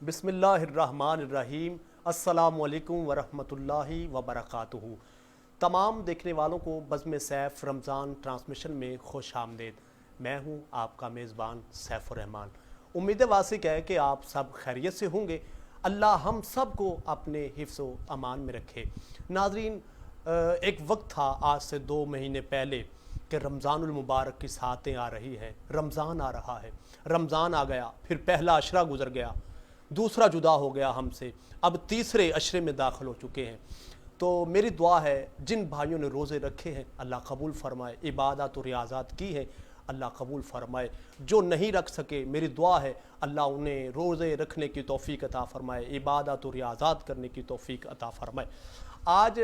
بسم اللہ الرحمن الرحیم۔ السلام علیکم ورحمۃ وبرکاتہ۔ تمام دیکھنے والوں کو بزم سیف رمضان ٹرانسمیشن میں خوش آمدید۔ میں ہوں آپ کا میزبان سیف الرحمان۔ امید واسق ہے کہ آپ سب خیریت سے ہوں گے۔ اللہ ہم سب کو اپنے حفظ و امان میں رکھے۔ ناظرین، ایک وقت تھا آج سے 2 مہینے پہلے کہ رمضان المبارک کی ساعتیں آ رہی ہیں، رمضان آ رہا ہے۔ رمضان آ گیا، پھر پہلا عشرہ گزر گیا، دوسرا جدا ہو گیا ہم سے، اب تیسرے عشرے میں داخل ہو چکے ہیں۔ تو میری دعا ہے جن بھائیوں نے روزے رکھے ہیں اللہ قبول فرمائے، عبادات و ریاضات کی ہے اللہ قبول فرمائے۔ جو نہیں رکھ سکے میری دعا ہے اللہ انہیں روزے رکھنے کی توفیق عطا فرمائے، عبادات و ریاضات کرنے کی توفیق عطا فرمائے۔ آج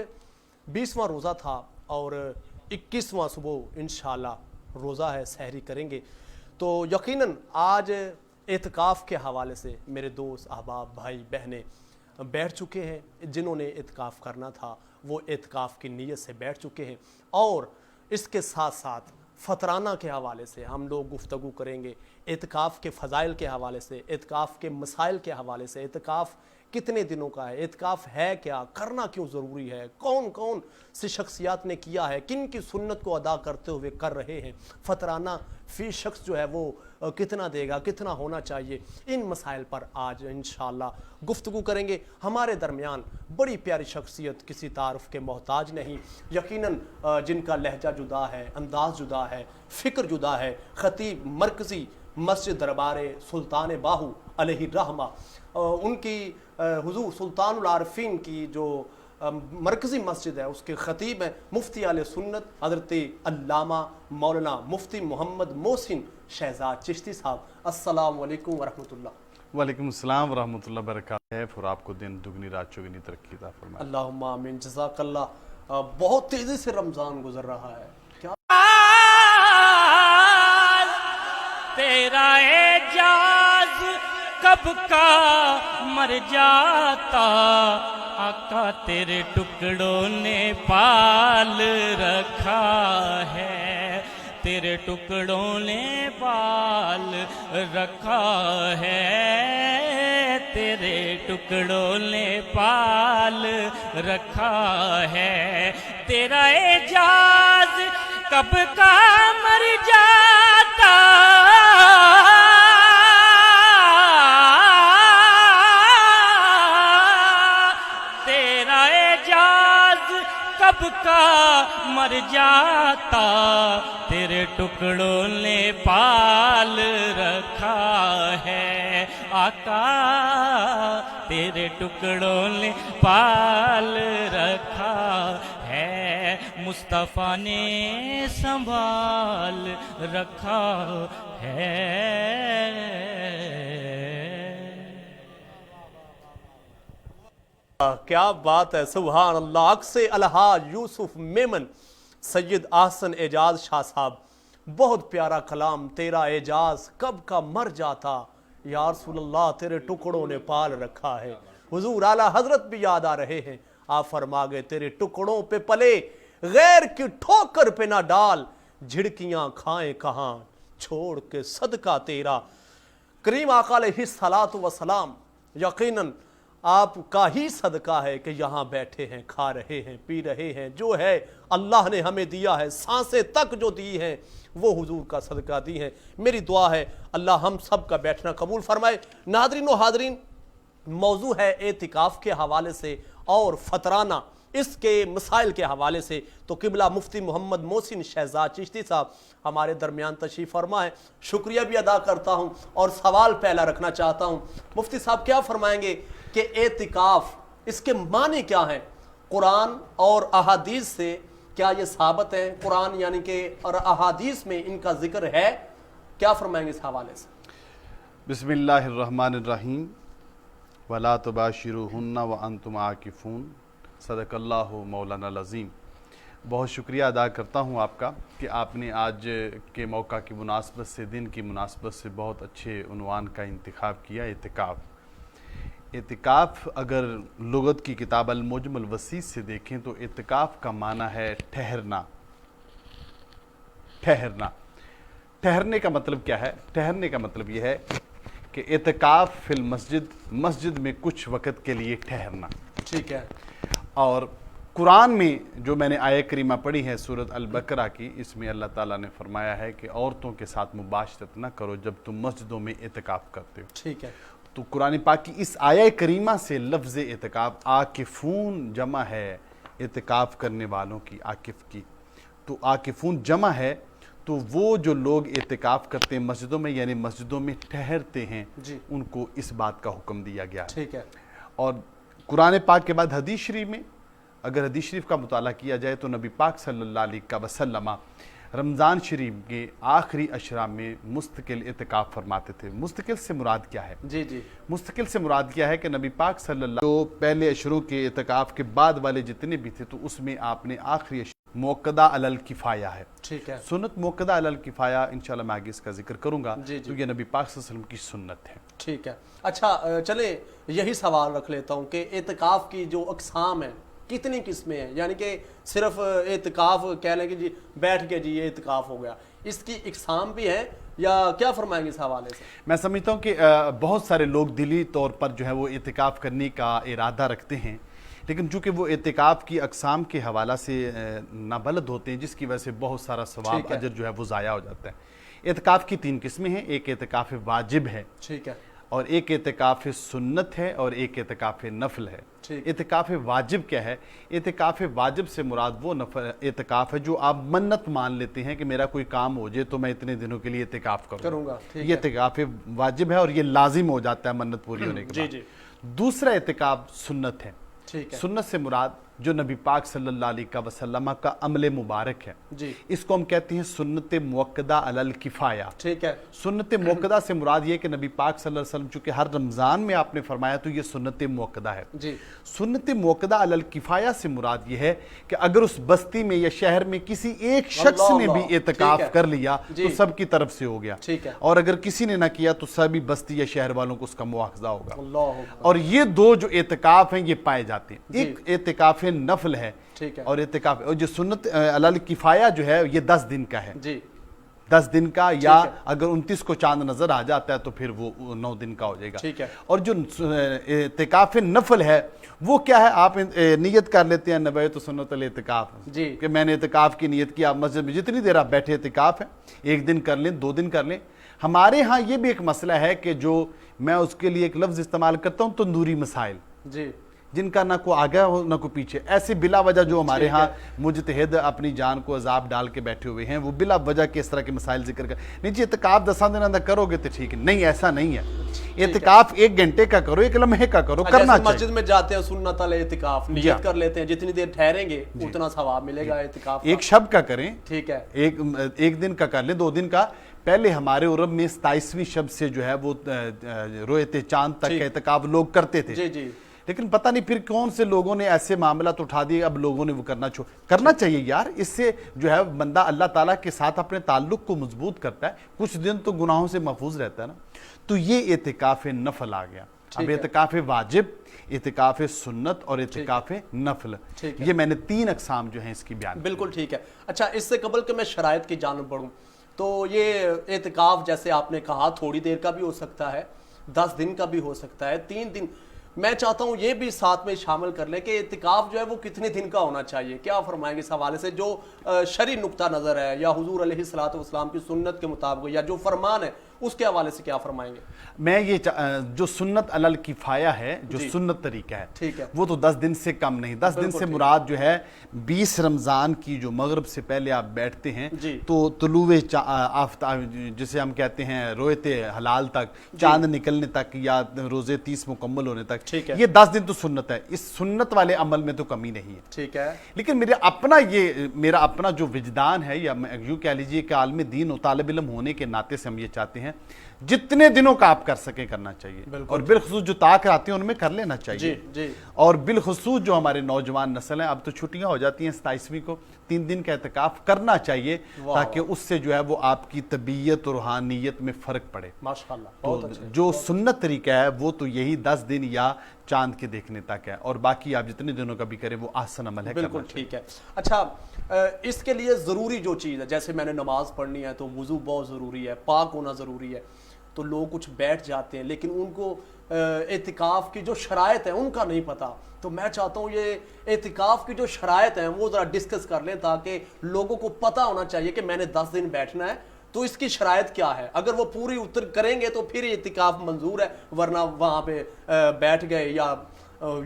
20واں روزہ تھا اور 21واں صبح انشاءاللہ روزہ ہے، سحری کریں گے۔ تو یقیناً آج اعتکاف کے حوالے سے میرے دوست احباب بھائی بہنیں بیٹھ چکے ہیں۔ جنہوں نے اعتکاف کرنا تھا وہ اعتکاف کی نیت سے بیٹھ چکے ہیں، اور اس کے ساتھ ساتھ فطرانہ کے حوالے سے ہم لوگ گفتگو کریں گے، اعتکاف کے فضائل کے حوالے سے، اعتکاف کے مسائل کے حوالے سے، اعتکاف کتنے دنوں کا ہے، اعتکاف ہے کیا، کرنا کیوں ضروری ہے، کون کون سی شخصیات نے کیا ہے، کن کی سنت کو ادا کرتے ہوئے کر رہے ہیں، فطرانہ فی شخص جو ہے وہ کتنا دے گا، کتنا ہونا چاہیے، ان مسائل پر آج انشاءاللہ گفتگو کریں گے۔ ہمارے درمیان بڑی پیاری شخصیت، کسی تعارف کے محتاج نہیں، یقیناً جن کا لہجہ جدا ہے، انداز جدا ہے، فکر جدا ہے، خطیب مرکزی مسجد دربار سلطان باہو علیہ الرحمہ، ان کی حضور سلطان العارفین کی جو مرکزی مسجد ہے اس کے خطیب ہیں مفتی اہل سنت حضرت علامہ مولانا مفتی محمد محسن شہزاد چشتی صاحب۔ السلام علیکم ورحمۃ اللہ۔ وعلیکم السلام ورحمۃ اللہ وبرکاتہ۔ اور آپ کو دن دگنی رات چوگنی ترقی عطا فرمائے۔ اللہم آمین، جزاک اللہ۔ بہت تیزی سے رمضان گزر رہا ہے، کیا تیرا اعجاز کب کا مر جاتا، آقا تیرے ٹکڑوں نے پال رکھا ہے، تیرے ٹکڑوں نے پال رکھا ہے، تیرے ٹکڑوں نے پال رکھا ہے، تیرا اعجاز کب کا مر جاتا، تیرا اعجاز کب کا مر جاتا، تیرے ٹکڑوں نے پال رکھا ہے، آقا تیرے ٹکڑوں نے پال رکھا ہے، مصطفیٰ نے سنبھال رکھا ہے۔ کیا بات ہے، سبحان اللہ۔ عکس الحاج یوسف میمن سید احسن اعجاز شاہ صاحب، بہت پیارا کلام۔ تیرا اعجاز کب کا مر جاتا، یا رسول اللہ تیرے ٹکڑوں نے پال رکھا ہے۔ حضور اعلیٰ حضرت بھی یاد آ رہے ہیں، آپ فرما گئے تیرے ٹکڑوں پہ پلے، غیر کی ٹھوکر پہ نہ ڈال، جھڑکیاں کھائیں کہاں چھوڑ کے صدقہ تیرا۔ کریم آقا علیہ الصلاۃ والسلام، یقیناً آپ کا ہی صدقہ ہے کہ یہاں بیٹھے ہیں، کھا رہے ہیں، پی رہے ہیں، جو ہے اللہ نے ہمیں دیا ہے، سانسیں تک جو دی ہیں وہ حضور کا صدقہ دی ہیں۔ میری دعا ہے اللہ ہم سب کا بیٹھنا قبول فرمائے۔ ناظرین و حاضرین، موضوع ہے اعتکاف کے حوالے سے اور فطرانہ اس کے مسائل کے حوالے سے۔ تو قبلہ مفتی محمد محسن شہزاد چشتی صاحب ہمارے درمیان تشریف فرما ہے، شکریہ بھی ادا کرتا ہوں اور سوال پہلا رکھنا چاہتا ہوں۔ مفتی صاحب کیا فرمائیں گے کہ اعتکاف اس کے معنی کیا ہیں، قرآن اور احادیث سے کیا یہ ثابت ہے، قرآن یعنی کہ اور احادیث میں ان کا ذکر ہے، کیا فرمائیں گے اس حوالے سے؟ بسم اللہ الرحمن الرحیم۔ وَلَا تُبَاشِرُوهُنَّ وَأَنْتُمْ عَاكِفُونَ۔ صدق اللہ مولانا العظیم۔ بہت شکریہ ادا کرتا ہوں آپ کا کہ آپ نے آج کے موقع کی مناسبت سے، دن کی مناسبت سے بہت اچھے عنوان کا انتخاب کیا، اعتکاف۔ اعتکاف اگر لغت کی کتاب المعجم الوسیط سے دیکھیں تو اعتکاف کا معنی ہے ٹھہرنا۔ ٹھہرنا، ٹھہرنے کا مطلب کیا ہے؟ ٹھہرنے کا مطلب یہ ہے کہ اعتکاف فی المسجد، مسجد میں کچھ وقت کے لیے ٹھہرنا. ٹھیک ہے. اور قرآن میں جو میں نے آیہ کریمہ پڑھی ہے سورۃ البقرہ کی، اس میں اللہ تعالیٰ نے فرمایا ہے کہ عورتوں کے ساتھ مباشرت نہ کرو جب تم مسجدوں میں اعتکاف کرتے ہو. ٹھیک ہے. تو قرآن پاک کی اس آیہ کریمہ سے لفظ اعتکاف، عاکفون جمع ہے اعتکاف کرنے والوں کی، عاکف کی، تو عاکفون جمع ہے. تو وہ جو لوگ اعتکاف کرتے ہیں مسجدوں میں، یعنی مسجدوں میں ٹھہرتے ہیں، جی. ان کو اس بات کا حکم دیا گیا ہے. ٹھیک ہے. اور قرآن پاک کے بعد حدیث شریف میں اگر حدیث شریف کا مطالعہ کیا جائے تو نبی پاک صلی اللہ علیہ وسلم رمضان شریف کے آخری اشرا میں مستقل اعتکاف فرماتے تھے. مستقل سے مراد کیا ہے؟ جی جی. مستقل سے مراد کیا ہے کہ نبی پاک صلی اللہ جو پہلے اشروں کے اعتکاف کے بعد والے جتنے بھی تھے تو اس میں آپ نے آخری موقدہ علی الکفایہ ہے. ٹھیک ہے. سنت موقدہ علی الکفایہ، انشاءاللہ میں آگے اس کا ذکر کروں گا. جی جی. تو یہ نبی پاک صلی اللہ علیہ وسلم کی سنت ہے. ٹھیک ہے. اچھا چلیں یہی سوال رکھ لیتا ہوں کہ اعتکاف کی جو اقسام ہیں کتنی قسمیں ہیں؟ یعنی کہ صرف اعتکاف کہہ لیں کہ جی بیٹھ کے جی یہ اعتکاف ہو گیا، اس کی اقسام بھی ہیں یا کیا فرمائیں گے اس حوالے سے؟ میں سمجھتا ہوں کہ بہت سارے لوگ دلی طور پر جو ہے وہ اعتکاف کرنے کا ارادہ رکھتے ہیں، لیکن چونکہ وہ اعتکاف کی اقسام کے حوالہ سے نابلد ہوتے ہیں، جس کی وجہ سے بہت سارا ثواب اجر جو ہے وہ ضائع ہو جاتا ہے. اعتکاف کی 3 قسمیں ہیں. ایک اعتکاف واجب ہے، ٹھیک ہے، اور ایک اعتکاف سنت ہے، اور ایک اعتکاف نفل ہے. اعتکاف واجب کیا ہے؟ اعتکاف واجب سے مراد وہ اعتکاف ہے جو آپ منت مان لیتے ہیں کہ میرا کوئی کام ہو جائے تو میں اتنے دنوں کے لیے اعتکاف کروں گا. یہ اعتکاف واجب ہے اور یہ لازم ہو جاتا ہے منت پوری ہونے کے بعد. دوسرا اعتکاف سنت ہے. سنت سے مراد جو نبی پاک صلی اللہ علیہ وسلم کا عمل مبارک ہے، اس کو ہم کہتے ہیں سنت موقدہ علی الکفایہ. ٹھیک ہے. سنت موقدہ سے مراد یہ کہ نبی پاک صلی اللہ علیہ وسلم چونکہ ہر رمضان میں آپ نے فرمایا تو یہ سنت موقدہ ہے. سنت موقدہ علی الکفایہ سے مراد یہ ہے کہ اگر اس بستی میں یا شہر میں کسی ایک شخص نے بھی اعتکاف کر لیا تو سب کی طرف سے ہو گیا، اور اگر کسی نے نہ کیا تو سبھی بستی یا شہر والوں کو اس کا مواخذہ ہوگا. اور یہ 2 جو اعتکاف ہیں یہ پائے جاتے ہیں. ایک اعتکاف نفل ہے اور اعتکاف، اور جو سنت علی الکفایہ جو ہے یہ 10 دن کا ہے. 10 دن کا، یا اگر 29 کو چاند نظر آ جاتا ہے تو پھر وہ 9 دن کا ہو جائے گا. اور جو اعتکاف نفل ہے وہ کیا ہے؟ آپ نیت کر لیتے ہیں نویت سنت الاعتکاف، کہ میں نے اعتکاف کی نیت کی. آپ مسجد میں جتنی دیر آپ بیٹھے اعتکاف ہے، 1 دن کر لیں، 2 دن کر لیں. ہمارے ہاں یہ بھی ایک مسئلہ ہے کہ جو میں اس کے لیے ایک لفظ استعمال کرتا ہوں تندوری مسائل، جن کا نہ کوئی آگے ہو نہ کوئی پیچھے، ایسے بلا وجہ جو ہمارے ہاں مجتہد اپنی جان کو عذاب ڈال کے بیٹھے ہوئے ہیں، وہ بلا وجہ کے اس طرح کے مسائل ذکر کر نہیں جی اعتکاف 10 دن اندر کرو گے تو ٹھیک ہے. نہیں، ایسا نہیں ہے. اعتکاف 1 گھنٹے کا کرو، 1 لمحے کا کرو، کرنا چاہیے. مسجد میں جاتے ہیں سنت علی اعتکاف نیت کر لیتے ہیں، جتنی دیر ٹھہریں گے اتنا ثواب ملے گا اعتکاف. 1 شب کا کریں، ٹھیک ہے، 1 دن کا کر لیں، 2 دن کا. پہلے ہمارے عرب میں 27ویں شب سے جو ہے وہ رویت چاند تک اعتکاف لوگ کرتے تھے. لیکن پتہ نہیں پھر کون سے لوگوں نے ایسے معاملات اٹھا دیے، اب لوگوں نے وہ کرنا چاہیے یار. اس سے جو ہے بندہ اللہ تعالیٰ کے ساتھ اپنے تعلق کو مضبوط کرتا ہے، کچھ دن تو گناہوں سے محفوظ رہتا ہے نا. تو یہ اعتکاف نفل آ گیا. اب اعتکاف واجب، اعتکاف سنت اور اعتکاف نفل، یہ میں نے 3 اقسام جو ہیں اس کی بیان. بالکل ٹھیک ہے. اچھا اس سے قبل کہ میں شرائط کی جانب بڑھوں تو یہ اعتکاف جیسے آپ نے کہا تھوڑی دیر کا بھی ہو سکتا ہے، 10 دن کا بھی ہو سکتا ہے، 3 دن. میں چاہتا ہوں یہ بھی ساتھ میں شامل کر لیں کہ اعتکاف جو ہے وہ کتنے دن کا ہونا چاہیے. کیا فرمائیں گے اس حوالے سے؟ جو شرعی نقطہ نظر ہے یا حضور علیہ الصلوۃ والسلام کی سنت کے مطابق یا جو فرمان ہے اس کے حوالے سے کیا فرمائیں گے؟ میں یہ جو سنت علی الکفایہ ہے، جو سنت طریقہ ہے، وہ تو 10 دن سے کم نہیں. 10 دن سے مراد جو ہے 20 رمضان کی جو مغرب سے پہلے آپ بیٹھتے ہیں تو طلوع آفتاب جسے ہم کہتے ہیں رویت حلال تک، چاند نکلنے تک یا روزے 30 مکمل ہونے تک، یہ 10 دن تو سنت ہے. اس سنت والے عمل میں تو کمی نہیں ہے. ٹھیک ہے. لیکن میرا اپنا جو وجدان ہے، یا یوں کہہ لیجیے کہ عالم دین و طالب علم ہونے کے ناطے سے ہم یہ چاہتے ہیں جتنے دنوں کا آپ کر سکیں کرنا چاہیے، اور بالخصوص جو طاقت آتی ہیں ان میں کر لینا چاہیے. اور بالخصوص جو ہمارے نوجوان نسل ہیں، اب تو چھٹیاں ہو جاتی ہیں 27ویں کو، 3 دن کا اعتکاف کرنا چاہیے تاکہ اس سے جو ہے وہ آپ کی طبیعت اور روحانیت میں فرق پڑے. ماشاءاللہ. جو سنت طریقہ ہے وہ تو یہی 10 دن یا چاند کے دیکھنے تک ہے، اور باقی آپ جتنے دنوں کا بھی کریں وہ آسن عمل ہے. بالکل ٹھیک ہے. اچھا اس کے لیے ضروری جو چیز ہے، جیسے میں نے نماز پڑھنی ہے تو وضو بہت ضروری ہے، پاک ہونا ضروری ہے. تو لوگ کچھ بیٹھ جاتے ہیں لیکن ان کو اعتکاف کی جو شرائط ہیں ان کا نہیں پتہ. تو میں چاہتا ہوں یہ اعتکاف کی جو شرائط ہیں وہ ذرا ڈسکس کر لیں تاکہ لوگوں کو پتہ ہونا چاہیے کہ میں نے 10 دن بیٹھنا ہے تو اس کی شرائط کیا ہے. اگر وہ پوری اتر کریں گے تو پھر اعتکاف منظور ہے, ورنہ وہاں پہ بیٹھ گئے یا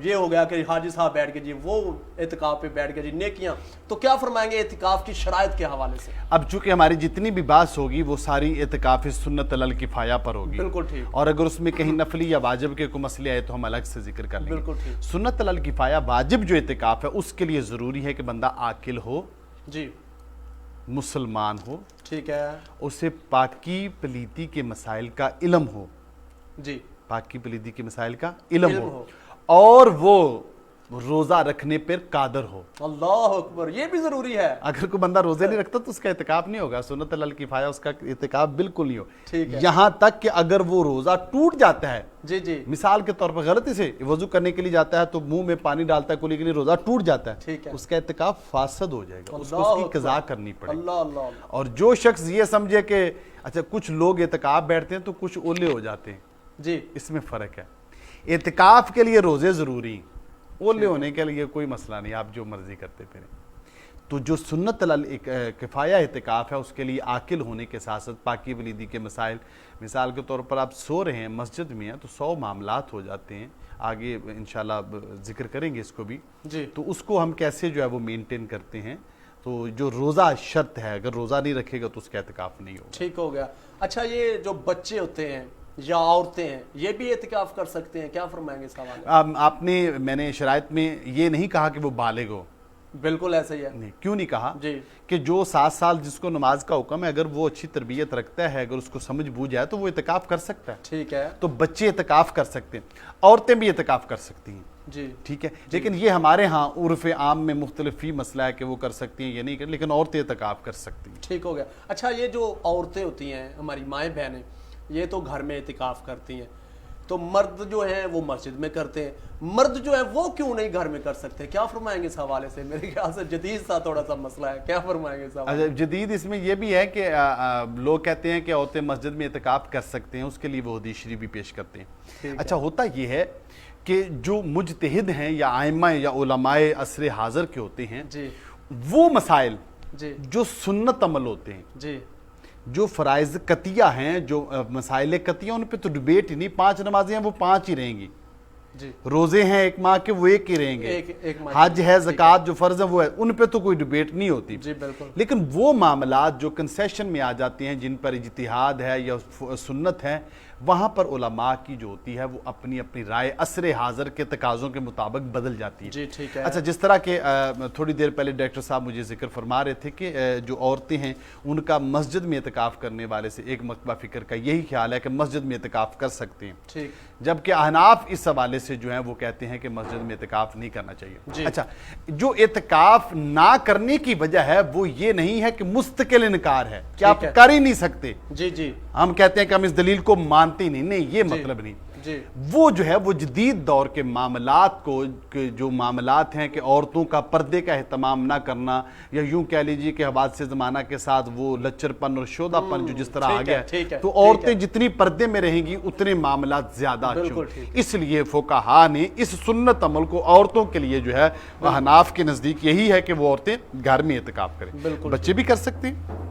یہ ہو گیا کہ حاجی صاحب بیٹھ گئے جی وہ اعتکاف پہ بیٹھ گئے جی نیکیاں. تو کیا فرمائیں گے اعتکاف کی شرائط کے حوالے سے؟ اب چونکہ ہماری جتنی بھی بات ہوگی وہ ساری اعتکاف سنت علی الکفایہ پر ہوگی. بالکل ٹھیک. اور اگر اس میں کہیں نفلی یا واجب کے کوئی مسئلے آئے تو ہم الگ سے ذکر کر لیں گے. بالکل ٹھیک. سنت علی الکفایہ واجب جو اعتکاف ہے اس کے لیے ضروری ہے کہ بندہ عاقل ہو, جی مسلمان ہو, ٹھیک ہے, اسے پاکی پلیتی کے مسائل کا علم ہو, جی پاکی پلیتی کے مسائل کا علم ہو, اور وہ روزہ رکھنے پر قادر ہو. اللہ اکبر, یہ بھی ضروری ہے. اگر کوئی بندہ روزے نہیں رکھتا تو اس کا اعتکاف نہیں ہوگا. سنت علی الکفایہ اس کا اعتکاف بالکل نہیں ہو. ٹھیک ہے. یہاں تک کہ اگر وہ روزہ ٹوٹ جاتا ہے, جی جی, مثال کے طور پر غلطی سے وضو کرنے کے لیے جاتا ہے تو منہ میں پانی ڈالتا ہے کلی کے لیے, روزہ ٹوٹ جاتا ہے, ٹھیک ہے, اس کا اعتکاف فاسد ہو جائے گا, اس کو اس کی قضا کرنی پڑے گی. اللہ اللہ. اور جو شخص یہ سمجھے کہ اچھا کچھ لوگ اعتکاف بیٹھتے ہیں تو کچھ اولے ہو جاتے ہیں, جی اس میں فرق ہے. اعتکاف کے لیے روزے ضروری, اولے ہونے کے لیے کوئی مسئلہ نہیں, آپ جو مرضی کرتے پھریں. تو جو سنت علی الکفایہ اعتکاف ہے اس کے لیے عاقل ہونے کے ساتھ ساتھ پاکی پلیتی کے مسائل, مثال کے طور پر آپ سو رہے ہیں مسجد میں ہیں تو 100 معاملات ہو جاتے ہیں, آگے انشاءاللہ ذکر کریں گے اس کو بھی. جی, تو اس کو ہم کیسے جو ہے وہ مینٹین کرتے ہیں. تو جو روزہ شرط ہے, اگر روزہ نہیں رکھے گا تو اس کا اعتکاف نہیں ہوگا. ٹھیک ہو گیا. اچھا یہ جو بچے ہوتے ہیں یا عورتیں ہیں یہ بھی اعتکاف کر سکتے ہیں, کیا فرمائیں گے اس حوالے؟ آپ نے, میں نے شرائط میں یہ نہیں کہا کہ وہ بالغ ہو, بالکل ایسا ہی ہے. نہیں, کیوں نہیں کہا؟ جی, کہ جو 7 سال جس کو نماز کا حکم ہے اگر وہ اچھی تربیت رکھتا ہے, اگر اس کو سمجھ بوجھ ہے تو وہ اعتکاف کر سکتا ہے. ٹھیک ہے. تو بچے اعتکاف کر سکتے ہیں, عورتیں بھی اعتکاف کر سکتی ہیں. جی, ٹھیک ہے. لیکن یہ ہمارے ہاں عرف عام میں مختلف ہی مسئلہ ہے کہ وہ کر سکتی ہیں یہ نہیں کر, لیکن عورتیں اعتکاف کر سکتی ہیں. ٹھیک ہو گیا. اچھا یہ جو عورتیں ہوتی ہیں ہماری مائیں بہنیں یہ تو گھر میں اعتکاف کرتی ہیں, تو مرد جو ہیں وہ مسجد میں کرتے ہیں, مرد جو ہے وہ کیوں نہیں گھر میں کر سکتے, کیا فرمائیں گے اس حوالے سے؟ میرے خیال سے جدید سا تھوڑا سا مسئلہ ہے, کیا فرمائیں گے اس حوالے سے؟ جدید اس میں یہ بھی ہے کہ لوگ کہتے ہیں کہ عورتیں مسجد میں اعتکاف کر سکتے ہیں, اس کے لیے وہ حدیث شریف بھی پیش کرتے ہیں. اچھا ہوتا یہ ہے کہ جو مجتہد ہیں یا ائمہ یا علماء عصر حاضر کے ہوتے ہیں, جی, وہ مسائل جی, جو سنت عمل ہوتے ہیں, جی, جو فرائض قطعیہ ہیں, جو مسائل قطعیہ, ان پہ تو ڈیبیٹ ہی نہیں. 5 نمازیں ہیں وہ 5 ہی رہیں گی, جی, روزے ہیں 1 ماہ کے وہ 1 ہی رہیں گے, حج ہے, زکوٰۃ جو فرض ہے وہ ہے, ان پہ تو کوئی ڈیبیٹ نہیں ہوتی. جی بالکل. لیکن وہ معاملات جو کنسیشن میں آ جاتے ہیں, جن پر اجتہاد ہے یا سنت ہے, وہاں پر علماء کی جو ہوتی ہے وہ اپنی اپنی رائے عصر حاضر کے تقاضوں کے مطابق بدل جاتی ہے. جی ٹھیک ہے. اچھا جس طرح کہ تھوڑی دیر پہلے ڈاکٹر صاحب مجھے ذکر فرما رہے تھے کہ جو عورتیں ہیں ان کا مسجد میں اعتکاف کرنے والے سے ایک مکتبہ فکر کا یہی خیال ہے کہ مسجد میں اعتکاف کر سکتے ہیں, ٹھیک, جبکہ احناف اس حوالے سے جو ہیں وہ کہتے ہیں کہ مسجد میں اعتکاف نہیں کرنا چاہیے. جی. اچھا جو اعتکاف نہ کرنے کی وجہ ہے وہ یہ نہیں ہے کہ مستقل انکار ہے کہ آپ کر ہی نہیں سکتے. جی, جی, ہم کہتے ہیں کہ ہم اس دلیل کو مانتے ہی نہیں, یہ مطلب نہیں. جی, وہ جو ہے وہ جدید دور کے معاملات کو, جو معاملات ہیں کہ عورتوں کا پردے کا اہتمام نہ کرنا, یا یوں کہہ لیجیے کہ حوادث زمانہ کے ساتھ وہ لچر پن اور شودہ پن جو جس طرح آ گیا ہے, تو عورتیں جتنی پردے میں رہیں گی اتنے معاملات زیادہ اچھے. اس لیے فقہا نے اس سنت عمل کو عورتوں کے لیے جو ہے احناف کے نزدیک یہی ہے کہ وہ عورتیں گھر میں اعتکاف کریں. بچے بھی کر سکتے ہیں,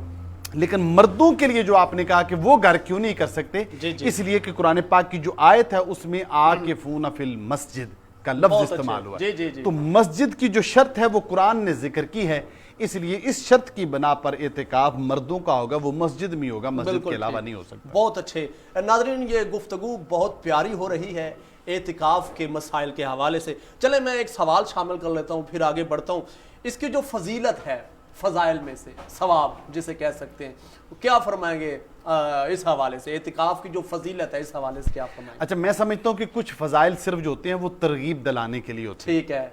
لیکن مردوں کے لیے جو آپ نے کہا کہ وہ گھر کیوں نہیں کر سکتے, اس لیے کہ قرآن پاک کی جو آیت ہے اس میں عاکفون فی المسجد کا لفظ استعمال ہوا ہے. تو مسجد کی جو شرط ہے وہ قرآن نے ذکر کی ہے, اس لیے اس شرط کی بنا پر اعتکاف مردوں کا ہوگا, وہ مسجد میں ہوگا, مسجد کے علاوہ نہیں ہو سکتا. بہت اچھے ناظرین, یہ گفتگو بہت پیاری ہو رہی ہے اعتکاف کے مسائل کے حوالے سے. چلے میں ایک سوال شامل کر لیتا ہوں پھر آگے بڑھتا ہوں. اس کی جو فضیلت ہے, فضائل میں سے ثواب جسے کہہ سکتے ہیں, کیا فرمائیں گے اس حوالے سے؟ اعتکاف کی جو فضیلت ہے اس حوالے سے کیا فرمائیں گے؟ اچھا میں سمجھتا ہوں کہ کچھ فضائل صرف جو ہوتے ہیں وہ ترغیب دلانے کے لیے ہوتے ہیں. ٹھیک ہے.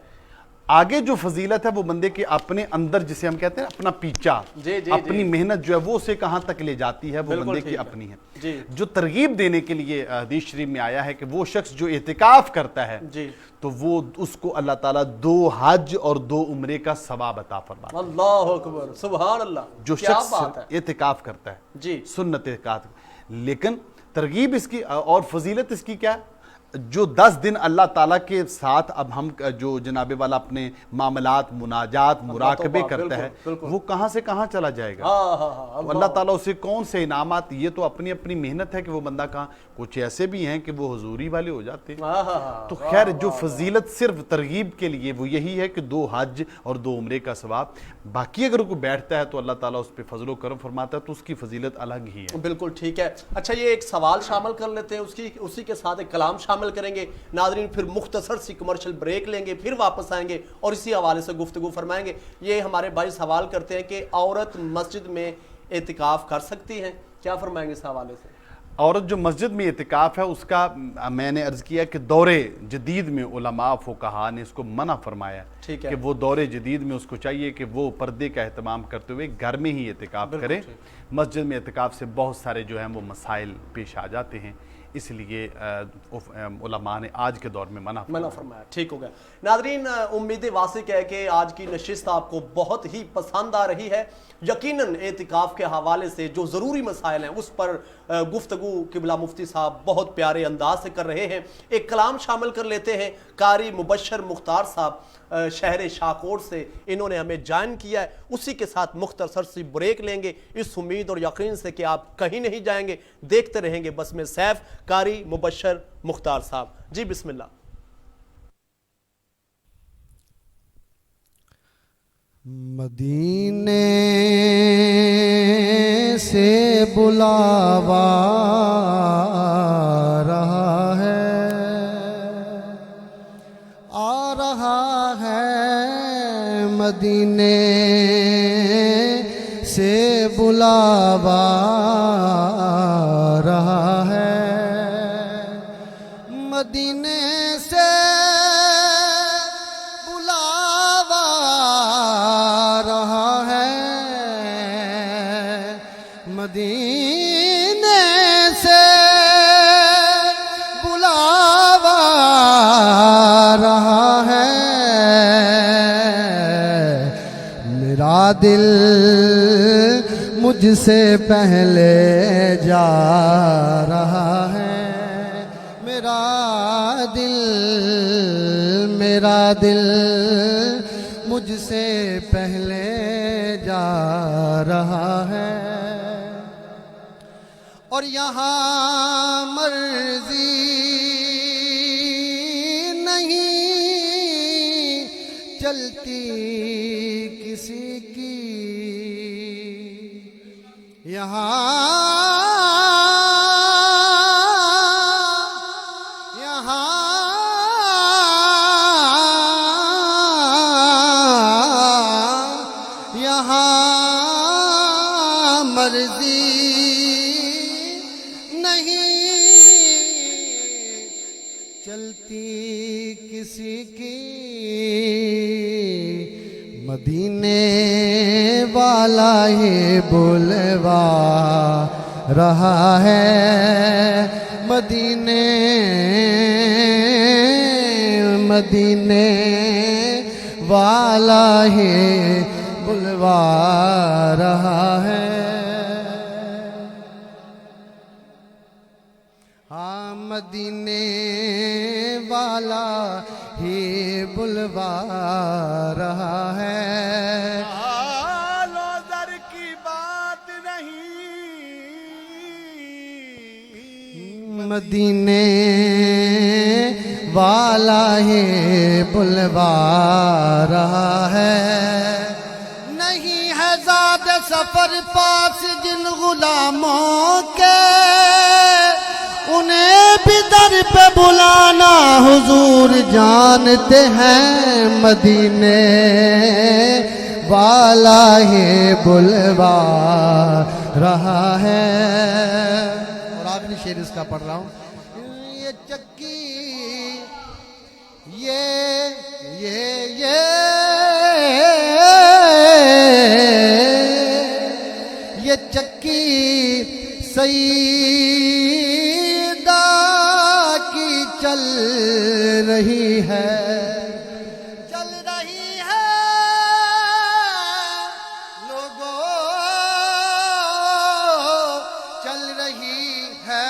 آگے جو فضیلت ہے وہ بندے کے اپنے اندر, جسے ہم کہتے ہیں اپنا پیچھا, اپنی محنت جو ہے وہ اسے کہاں تک لے جاتی ہے, وہ بندے کی اپنی ہے. جو ترغیب دینے کے لیے حدیث شریف میں آیا ہے کہ وہ شخص جو اعتکاف کرتا ہے تو وہ اس کو اللہ تعالیٰ 2 حج اور 2 عمرے کا ثواب عطا فرماتا ہے. اللہ اکبر, سبحان اللہ. جو شخص اعتکاف کرتا ہے, سنت اعتکاف. لیکن ترغیب اس کی اور فضیلت اس کی کیا ہے؟ جو 10 دن اللہ تعالیٰ کے ساتھ اب ہم جو جناب والا اپنے معاملات مناجات مراقبے کرتا ہے وہ کہاں سے کہاں چلا جائے گا؟ اللہ تعالیٰ اسے کون سے انعامات، یہ تو اپنی اپنی محنت ہے کہ وہ بندہ کہاں، کچھ ایسے بھی ہیں کہ وہ حضوری والے ہو جاتے ہیں۔ تو خیر جو فضیلت صرف ترغیب کے لیے وہ یہی ہے کہ 2 حج اور 2 عمرے کا ثواب، باقی اگر کوئی بیٹھتا ہے تو اللہ تعالیٰ اس پہ فضل و کرم فرماتا ہے تو اس کی فضیلت الگ ہی ہے۔ بالکل ٹھیک ہے۔ اچھا یہ ایک سوال شامل کر لیتے ہیں، اسی کے ساتھ ایک کلام شامل کریں گے ناظرین، پھر مختصر سی کمرشل بریک لیں گے، پھر واپس آئیں گے اور اسی حوالے سے گفتگو فرمائیں گے۔ یہ ہمارے بھائی سوال کرتے ہیں کہ عورت مسجد میں اعتکاف کر سکتی ہے، کیا فرمائیں گے اس حوالے سے؟ عورت جو مسجد میں اعتکاف ہے اس کا میں نے عرض کیا کہ دور جدید میں علماء فقہاء نے اس کو منع فرمایا کہ وہ دور جدید میں اس کو چاہیے کہ وہ پردے کا اہتمام کرتے ہوئے گھر میں ہی اعتکاف کرے۔ مسجد میں اعتکاف سے بہت سارے جو ہیں وہ مسائل پیش آ جاتے ہیں، اس لیے علماء نے آج کے دور میں منع فرمایا۔ ٹھیک ہو گیا ناظرین، امید واثق ہے کہ آج کی نشست آپ کو بہت ہی پسند آ رہی ہے۔ یقیناً اعتکاف کے حوالے سے جو ضروری مسائل ہیں اس پر گفتگو قبلہ مفتی صاحب بہت پیارے انداز سے کر رہے ہیں۔ ایک کلام شامل کر لیتے ہیں، قاری مبشر مختار صاحب شہر شاہکوٹ سے انہوں نے ہمیں جوائن کیا ہے، اسی کے ساتھ مختصر سی بریک لیں گے اس امید اور یقین سے کہ آپ کہیں نہیں جائیں گے، دیکھتے رہیں گے بسم سیف قاری مبشر مختار صاحب جی بسم اللہ۔ مدینے سے بلاوا رہا ہے، آ رہا ہے مدینے سے بلاوا رہا ہے، مدینے سے بلاوا رہا ہے، مدینے سے بلاوا رہا ہے، میرا دل مجھ سے پہلے جا رہا ہے، میرا دل مجھ سے پہلے جا رہا ہے، اور یہاں مرضی نہیں چلتی کسی کی، یہاں مرضی نہیں چلتی کسی کی، مدینے والا ہی بلوا رہا ہے، مدینے والا ہی بلوا رہا ہے، ہاں مدینے والا ہی بلوا رہا ہے، زر کی بات نہیں، مدینے والا ہی بلوا رہا ہے، نہیں ہے زیادہ سفر پاس جن غلاموں کے، انہیں بھی در پہ بلانا حضور جانتے ہیں، مدینے والا ہی بلوا رہا ہے، اور آخری شعر اس کا پڑھ رہا ہوں، یہ چکی یہ چکی سیدہ کی چل رہی ہے، لوگوں چل رہی ہے،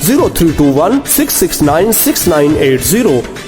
0321 669 6980,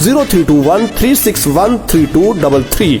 0321 361 3233,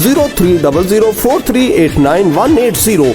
0300 4389 180।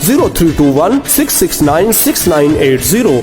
0321 669 6980,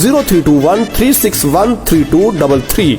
0321 361 3233,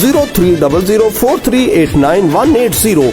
0300 4389 180।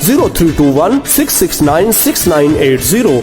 0321 669 6980,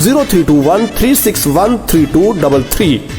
0321 361 3233,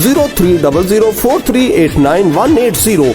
0300 4389 180।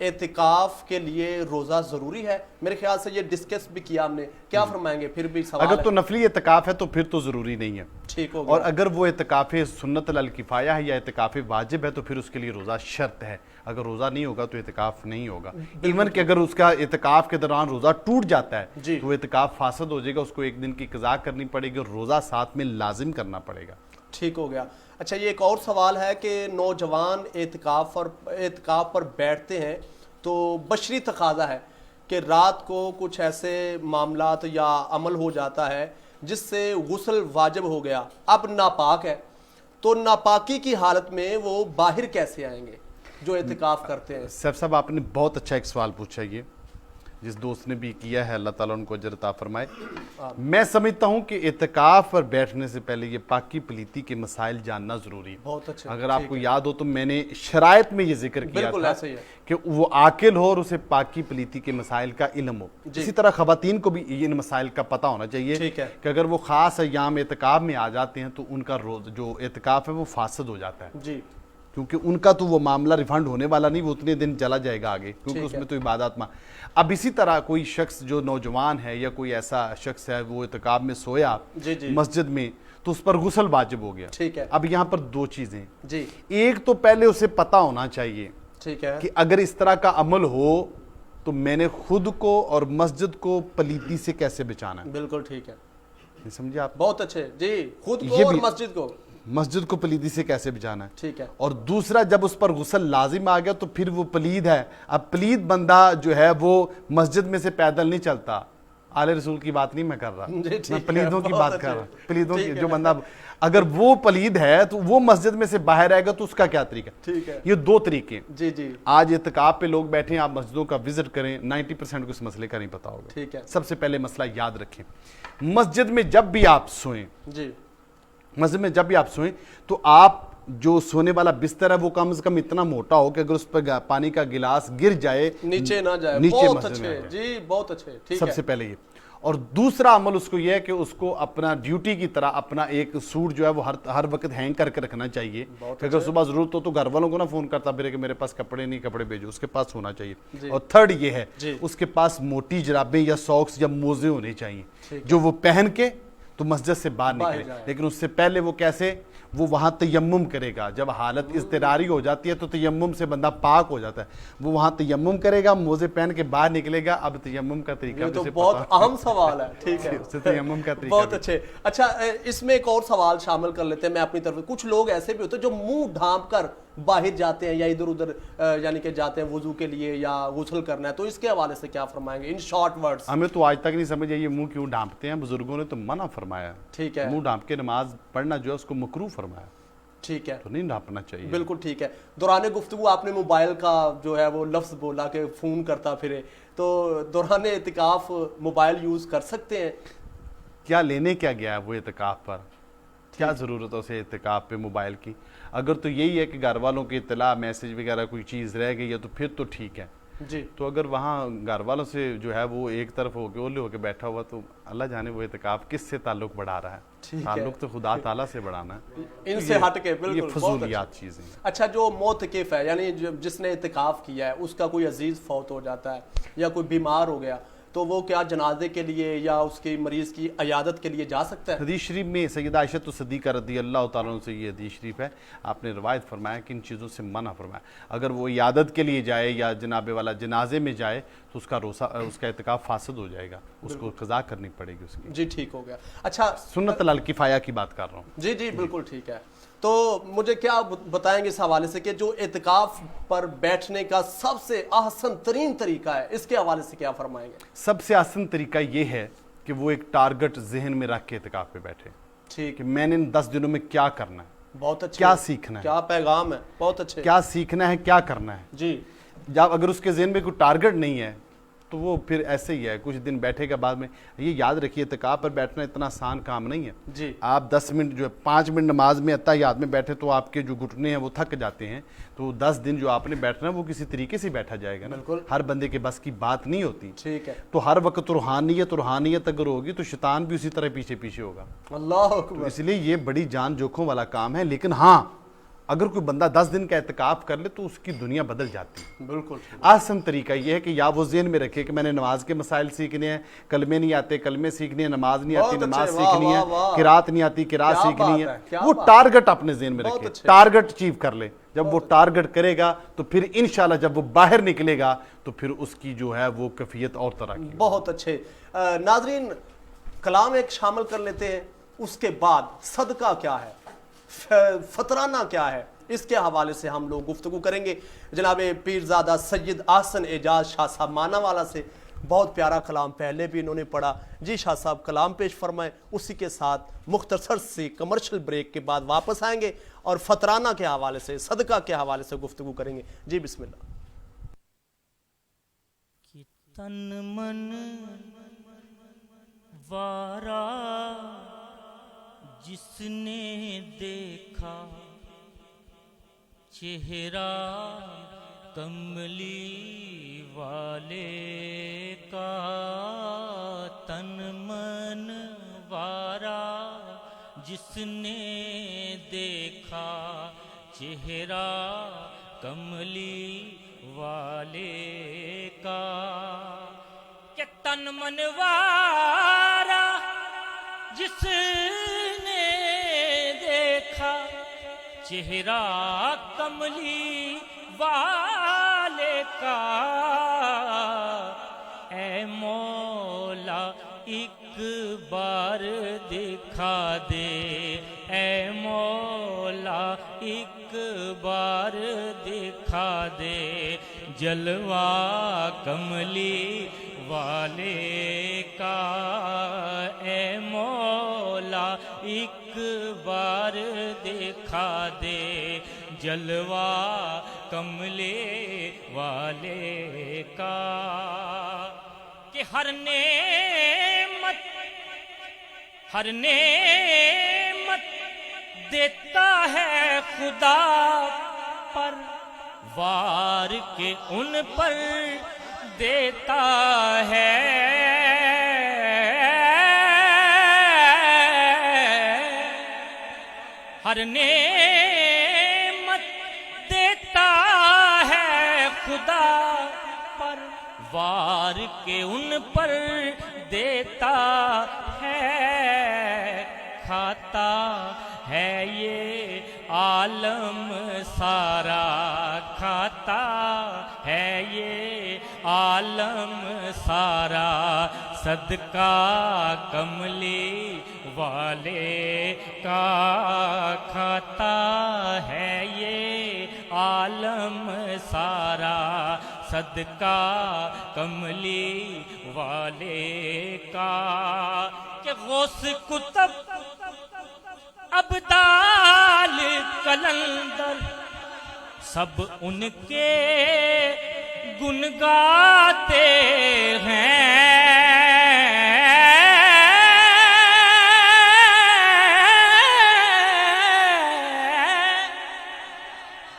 اعتکاف کے لیے روزہ ضروری ہے؟ میرے خیال سے یہ ڈسکس بھی کیا ہم نے، کیا فرمائیں گے؟ پھر بھی سوال اگر تو نفلی اعتکاف ہے تو پھر تو ضروری نہیں ہے، ٹھیک ہو اور گیا، اگر وہ اعتکاف سنت الکفایہ ہے یا اعتکاف واجب ہے تو پھر اس کے لیے روزہ شرط ہے. اگر روزہ نہیں ہوگا تو اعتکاف نہیں ہوگا. ایون کہ اگر اس کا اعتکاف کے دوران روزہ ٹوٹ جاتا ہے جی تو اعتکاف فاسد ہو جائے گا، اس کو ایک دن کی قضا کرنی پڑے گی اور روزہ ساتھ میں لازم کرنا پڑے گا. ٹھیک ہو گیا. اچھا یہ ایک اور سوال ہے کہ نوجوان اعتکاف پر بیٹھتے ہیں تو بشری تقاضا ہے کہ رات کو کچھ ایسے معاملات یا عمل ہو جاتا ہے جس سے غسل واجب ہو گیا، اب ناپاک ہے، تو ناپاکی کی حالت میں وہ باہر کیسے آئیں گے جو اعتکاف کرتے ہیں؟ سیف صاحب آپ نے بہت اچھا ایک سوال پوچھا، یہ جس دوست نے بھی کیا ہے، اللہ تعالیٰ ان کو اجر عطا فرمائے. میں سمجھتا ہوں کہ اعتکاف پر بیٹھنے سے پہلے یہ پاکی پلیتی کے مسائل جاننا ضروری ہے. بہت اچھا. اگر آپ کو یاد ہو تو میں نے شرائط میں یہ ذکر کیا بالکل تھا ایسا ہی ہے کہ وہ عاقل ہو اور اسے پاکی پلیتی کے مسائل کا علم ہو. اسی طرح خواتین کو بھی ان مسائل کا پتہ ہونا چاہیے کہ اگر وہ خاص ایام اعتکاف میں آ جاتے ہیں تو ان کا جو اعتکاف ہے وہ فاسد ہو جاتا ہے، جی کیونکہ ان کا تو وہ معاملہ ریفنڈ ہونے والا نہیں، وہ اتنے دن چلا جائے گا آگے، کیونکہ اس میں تو عبادات میں. اب اسی طرح کوئی شخص جو نوجوان ہے یا کوئی ایسا شخص ہے وہ اعتکاف میں سویا مسجد میں تو اس پر غسل واجب ہو گیا. ٹھیک ہے. اب یہاں پر دو چیزیں جی، ایک تو پہلے اسے پتہ ہونا چاہیے ٹھیک ہے کہ اگر اس طرح کا عمل ہو تو میں نے خود کو اور مسجد کو پلیتی سے کیسے بچانا ہے. بالکل ٹھیک ہے، سمجھے آپ؟ بہت اچھے. جی خود کو اور مسجد کو پلیدی سے کیسے بچانا ہے. ٹھیک ہے. اور دوسرا جب اس پر غسل لازم آ گیا تو پھر وہ پلید ہے. اب پلید بندہ جو ہے وہ مسجد میں سے پیدل نہیں چلتا. آل رسول کی بات نہیں میں کر رہا، میں پلیدوں کی بات کر رہا ہوں. پلیدوں کی جو بندہ اگر وہ پلید ہے تو وہ مسجد میں سے باہر آئے گا تو اس کا کیا طریقہ؟ ٹھیک ہے. یہ دو طریقے. جی جی آج اعتکاف پہ لوگ بیٹھے ہیں، آپ مسجدوں کا وزٹ کریں، 90% کو اس مسئلے کا نہیں پتا ہوگا. ٹھیک ہے. سب سے پہلے مسئلہ یاد رکھیں، مسجد میں جب بھی آپ سوئیں، جی مسجد میں جب بھی آپ سوئیں تو آپ جو سونے والا بستر ہے وہ کم از کم اتنا موٹا ہو کہ اگر اس پر پانی کا گلاس گر جائے نیچے نہ جائے. نیچے بہت مسجد میں اچھے. جی بہت اچھے. ٹھیک سب ہے. سے پہلے یہ. اور دوسرا عمل اس کو یہ ہے کہ اس کو اپنا ڈیوٹی کی طرح اپنا ایک سوٹ جو ہے وہ ہر وقت ہینگ کر کے رکھنا چاہیے کہ اگر صبح ضرورت ہو تو گھر والوں کو نہ فون کرتا پھرے کہ میرے پاس کپڑے نہیں، کپڑے بھیجو، اس کے پاس ہونا چاہیے. اور تھرڈ یہ ہے اس کے پاس موٹی جرابیں یا ساکس یا موزے ہونے چاہیے جو وہ پہن کے تو مسجد سے باہر نکلے. لیکن اس سے پہلے وہ کیسے؟ وہ وہاں تیمم کرے گا. جب حالت اضطراری ہو جاتی ہے تو تیمم سے بندہ پاک ہو جاتا ہے. وہ وہاں تیمم کرے گا، موزے پہن کے باہر نکلے گا. اب تیمم کا طریقہ یہ تو بہت اہم سوال ہے. ٹھیک ہے. تیمم کا طریقہ بہت اچھے. اچھا اس میں ایک اور سوال شامل کر لیتے ہیں میں اپنی طرف. کچھ لوگ ایسے بھی ہوتے ہیں جو منہ ڈھانپ کر باہر جاتے ہیں یا ادھر ادھر یعنی کہ جاتے ہیں وضو کے لیے یا غسل کرنا ہے، تو اس کے حوالے سے کیا فرمائیں گے ان شارٹ ورڈز؟ ہمیں تو آج تک نہیں سمجھ یہ منہ کیوں ڈھانپتے ہیں. بزرگوں نے تو منع فرمایا. ٹھیک ہے. منہ ڈھانپ کے نماز پڑھنا جو ہے اس کو مکروہ فرمایا. ٹھیک ہے. تو نہیں ڈھانپنا چاہیے. بالکل ٹھیک ہے. دوران گفتگو آپ نے موبائل کا جو ہے وہ لفظ بولا کہ فون کرتا پھرے، تو دوران اعتکاف موبائل یوز کر سکتے ہیں؟ کیا لینے کیا گیا ہے وہ اعتکاف پر؟ کیا ضرورت ہے اسے اعتکاف پہ موبائل کی؟ اگر تو یہی ہے کہ گھر والوں کی اطلاع میسج وغیرہ کوئی چیز رہ گئی ہے تو پھر تو ٹھیک ہے. جی تو اگر وہاں گھر والوں سے جو ہے وہ ایک طرف ہو کے اولے ہو کے بیٹھا ہوا تو اللہ جانے وہ اعتکاف کس سے تعلق بڑھا رہا ہے. تعلق تو خدا تعالیٰ سے بڑھانا ہے، ان سے ہٹ کے. بالکل یہ فضولیات چیزیں. اچھا جو معتکف ہے یعنی جس نے اعتکاف کیا ہے اس کا کوئی عزیز فوت ہو جاتا ہے یا کوئی بیمار ہو گیا تو وہ کیا جنازے کے لیے یا اس کے مریض کی عیادت کے لیے جا سکتا ہے؟ حدیث شریف میں سیدہ عائشہ صدیقہ رضی اللہ تعالیٰ عنہ سے یہ حدیث شریف ہے، آپ نے روایت فرمایا کہ ان چیزوں سے منع فرمایا. اگر وہ عیادت کے لیے جائے یا جناب والا جنازے میں جائے تو اس کا اعتکاف فاسد ہو جائے گا، اس کو قضا کرنی پڑے گی اس کی. جی ٹھیک ہو گیا. اچھا سنت الکفایہ کی بات کر رہا ہوں. جی جی بالکل ٹھیک ہے. تو مجھے کیا بتائیں گے اس حوالے سے کہ جو اعتکاف پر بیٹھنے کا سب سے احسن ترین طریقہ ہے، اس کے حوالے سے کیا فرمائیں گے؟ سب سے آسان طریقہ یہ ہے کہ وہ ایک ٹارگٹ ذہن میں رکھ کے اعتکاف پہ بیٹھے. ٹھیک. کہ میں نے ان 10 دنوں میں کیا کرنا ہے، بہت اچھا. کیا سیکھنا ہے، کیا پیغام ہے. بہت اچھے. کیا سیکھنا ہے، کیا کرنا ہے. جی جب اگر اس کے ذہن میں کوئی ٹارگٹ نہیں ہے تو وہ پھر ایسے ہی ہے، کچھ دن بیٹھے گا. بعد میں یہ یاد رکھیے اعتکاف پر بیٹھنا اتنا آسان کام نہیں ہے. جی آپ 10 منٹ جو ہے 5 منٹ نماز میں اتحیات میں بیٹھے تو آپ کے جو گھٹنے ہیں وہ تھک جاتے ہیں. تو 10 دن جو آپ نے بیٹھنا ہے وہ کسی طریقے سے بیٹھا جائے گا نا. ہر بندے کے بس کی بات نہیں ہوتی. ٹھیک ہے. تو ہر وقت روحانیت اگر ہوگی تو شیطان بھی اسی طرح پیچھے پیچھے ہوگا. اللہ اکبر. اس لیے یہ بڑی جان جوکھوں والا کام ہے. لیکن ہاں اگر کوئی بندہ 10 دن کا اعتکاف کر لے تو اس کی دنیا بدل جاتی ہے۔ بالکل آسان طریقہ یہ ہے کہ یا وہ ذہن میں رکھے کہ میں نے نماز کے مسائل سیکھنے ہیں، کلمے نہیں آتے کلمے سیکھنے ہیں، نماز نہیں آتی بہت نماز اچھے، واہ، سیکھنی ہے، واہ، واہ۔ قرات نہیں آتی قرات کیا سیکھنی بات ہے، ہے، کیا وہ بات ٹارگٹ اپنے ذہن میں بہت رکھے، اچھے۔ ٹارگٹ اچیو کر لے۔ جب وہ ٹارگٹ کرے گا تو پھر انشاءاللہ جب وہ باہر نکلے گا تو پھر اس کی جو ہے وہ کیفیت اور طرح کی۔ بہت اچھے ناظرین، کلام ایک شامل کر لیتے ہیں، اس کے بعد صدقہ کیا ہے، فطرانہ کیا ہے، اس کے حوالے سے ہم لوگ گفتگو کریں گے جناب پیرزادہ سید احسن اعجاز شاہ صاحب مانا والا سے۔ بہت پیارا کلام پہلے بھی انہوں نے پڑھا۔ جی شاہ صاحب کلام پیش فرمائیں، اسی کے ساتھ مختصر سی کمرشل بریک کے بعد واپس آئیں گے اور فطرانہ کے حوالے سے، صدقہ کے حوالے سے گفتگو کریں گے۔ جی بسم اللہ۔ تن من وارا جس نے دیکھا چہرہ کملی والے کا، تن من وارا جس نے دیکھا چہرہ کملی والے کا، کہ تن من وارا جس نے دیکھا چہرہ کملی والے کا، اے مولا ایک بار دکھا دے، اے مولا ایک بار دکھا دے جلوہ کملی والے کا، اے مولا ایک بار دکھا دے جلوہ کملی والے کا، کہ ہر نعمت دیتا ہے خدا پر، وار کے ان پر دیتا ہے، ہر نعمت دیتا ہے خدا پر، وار کے ان پر دیتا ہے، کھاتا ہے یہ عالم سارا، کھاتا ہے یہ عالم سارا، صدقہ کملی والے کا، کھاتا ہے یہ عالم سارا، صدقہ کملی والے کا، کہ غوث کتب ابدال کلندر سب ان کے گن گاتے ہیں،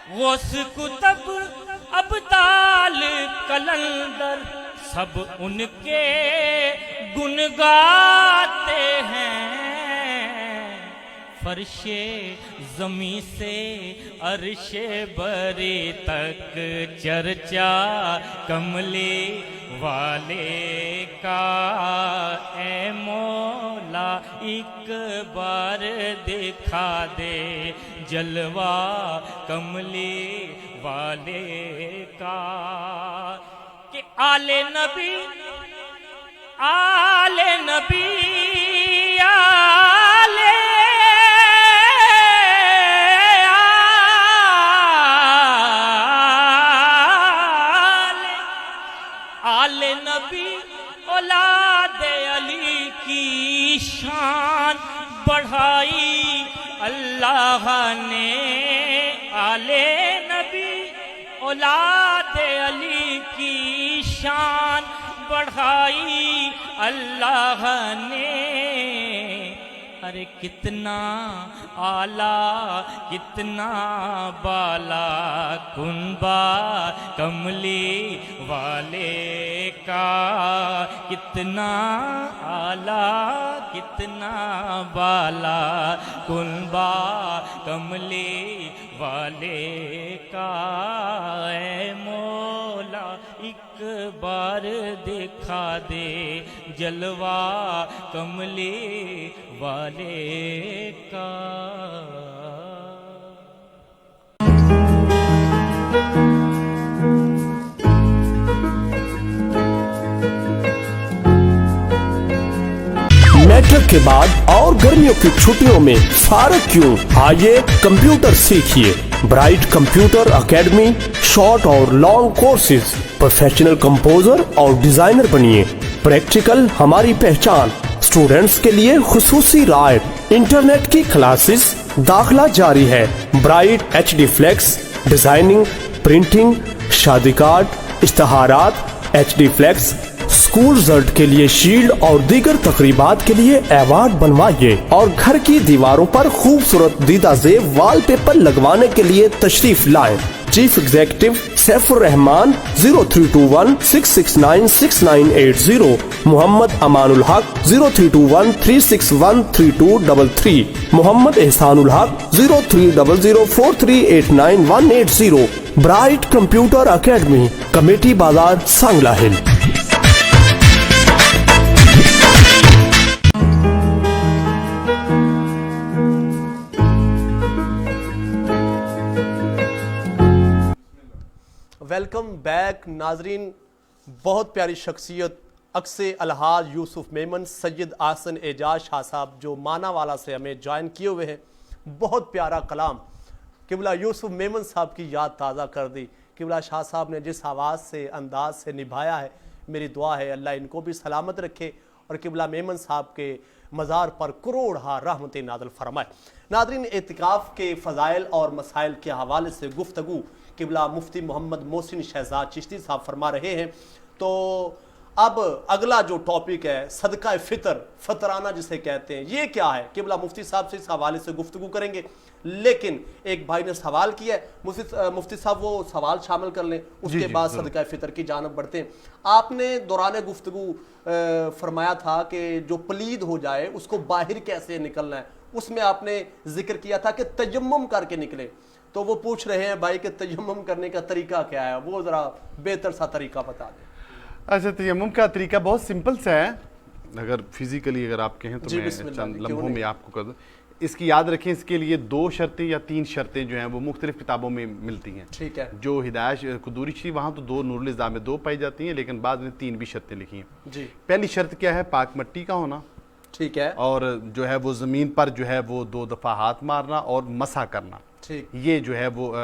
غوث کتب ابدال کلندر سب ان کے گن گاتے ہیں، فرش زمیں سے عرش بری تک چرچا کملی والے کا، اے مولا ایک بار دکھا دے جلوہ کملی والے کا، کہ آل نبی آل نبی آل نبی اولاد علی کی شان بڑھائی اللہ نے، آل نبی اولاد علی کی شان بڑھائی اللہ نے، ارے کتنا اعلیٰ کتنا بالا کنبا کملی والے کا، کتنا اعلیٰ کتنا بالا کنبا کملی والے کا، اے مولا ایک بار دکھا دے جلوہ کملی والے کا۔ میٹرک کے بعد اور گرمیوں کی چھٹیوں میں فارغ کیوں؟ آئیے کمپیوٹر سیکھیے۔ برائٹ کمپیوٹر اکیڈمی شارٹ اور لانگ کورسز، پروفیشنل کمپوزر اور ڈیزائنر بنیے۔ پریکٹیکل ہماری پہچان، اسٹوڈنٹس کے لیے خصوصی رعایت، انٹرنیٹ کی کلاسز، داخلہ جاری ہے۔ Bright HD flex, designing, printing, شادی کارڈ، اشتہارات، HD فلیکس، اسکول رزلٹ کے لیے شیلڈ اور دیگر تقریبات کے لیے ایوارڈ بنوائیے، اور گھر کی دیواروں پر خوبصورت دیدہ زیب وال پیپر لگوانے کے لیے تشریف لائیں۔ چیف ایگزیکٹو سیف الرحمان 0321-669-6980، محمد امان الحق 0321-361-3233، محمد احسان الحق 03004389-180۔ برائٹ کمپیوٹر اکیڈمی، کمیٹی بازار، سانگلہ ہل۔ ویلکم بیک ناظرین۔ بہت پیاری شخصیت عکس الحاج یوسف میمن سید آحسن اعجاز شاہ صاحب جو مانا والا سے ہمیں جوائن کیے ہوئے ہیں۔ بہت پیارا کلام قبلہ یوسف میمن صاحب کی یاد تازہ کر دی۔ قبلہ شاہ صاحب نے جس آواز سے انداز سے نبھایا ہے، میری دعا ہے اللہ ان کو بھی سلامت رکھے اور قبلہ میمن صاحب کے مزار پر کروڑہا رحمت نازل فرمائے۔ ناظرین، اعتکاف کے فضائل اور مسائل کے حوالے سے گفتگو قبلہ مفتی محمد محسن شہزاد چشتی صاحب فرما رہے ہیں۔ تو اب اگلا جو ٹاپک ہے صدقہ فطر، فطرانہ جسے کہتے ہیں، یہ کیا ہے؟ قبلہ مفتی صاحب سے اس حوالے سے گفتگو کریں گے، لیکن ایک بھائی نے سوال کیا ہے، مفتی صاحب وہ سوال شامل کر لیں، اس کے بعد صدقہ فطر کی جانب بڑھتے ہیں۔ آپ نے دوران گفتگو فرمایا تھا کہ جو پلید ہو جائے اس کو باہر کیسے نکلنا ہے، اس میں آپ نے ذکر کیا تھا کہ تیمم کر کے نکلے۔ تو وہ پوچھ رہے ہیں بھائی کہ تیمم کرنے کا طریقہ کیا ہے، وہ ذرا بہتر سا طریقہ بتا دیں۔ اچھا، تیمم کا طریقہ بہت سمپل سا ہے، اگر فزیکلی اگر آپ کہیں تو میں چند لمحوں میں آپ کو کر دوں۔ اس کی یاد رکھیں، اس کے لیے 2 شرطیں یا 3 شرطیں جو ہیں وہ مختلف کتابوں میں ملتی ہیں۔ ٹھیک ہے۔ جو ہدایت قدوری شریف وہاں تو 2، نور الاسلام میں 2 پائی جاتی ہیں، لیکن بعد میں 3 بھی شرطیں لکھی ہیں۔ جی۔ پہلی شرط کیا ہے؟ پاک مٹی کا ہونا۔ ٹھیک ہے۔ اور جو ہے وہ زمین پر جو ہے وہ 2 دفعہ ہاتھ مارنا اور مسح کرنا۔ ٹھیک۔ یہ جو ہے وہ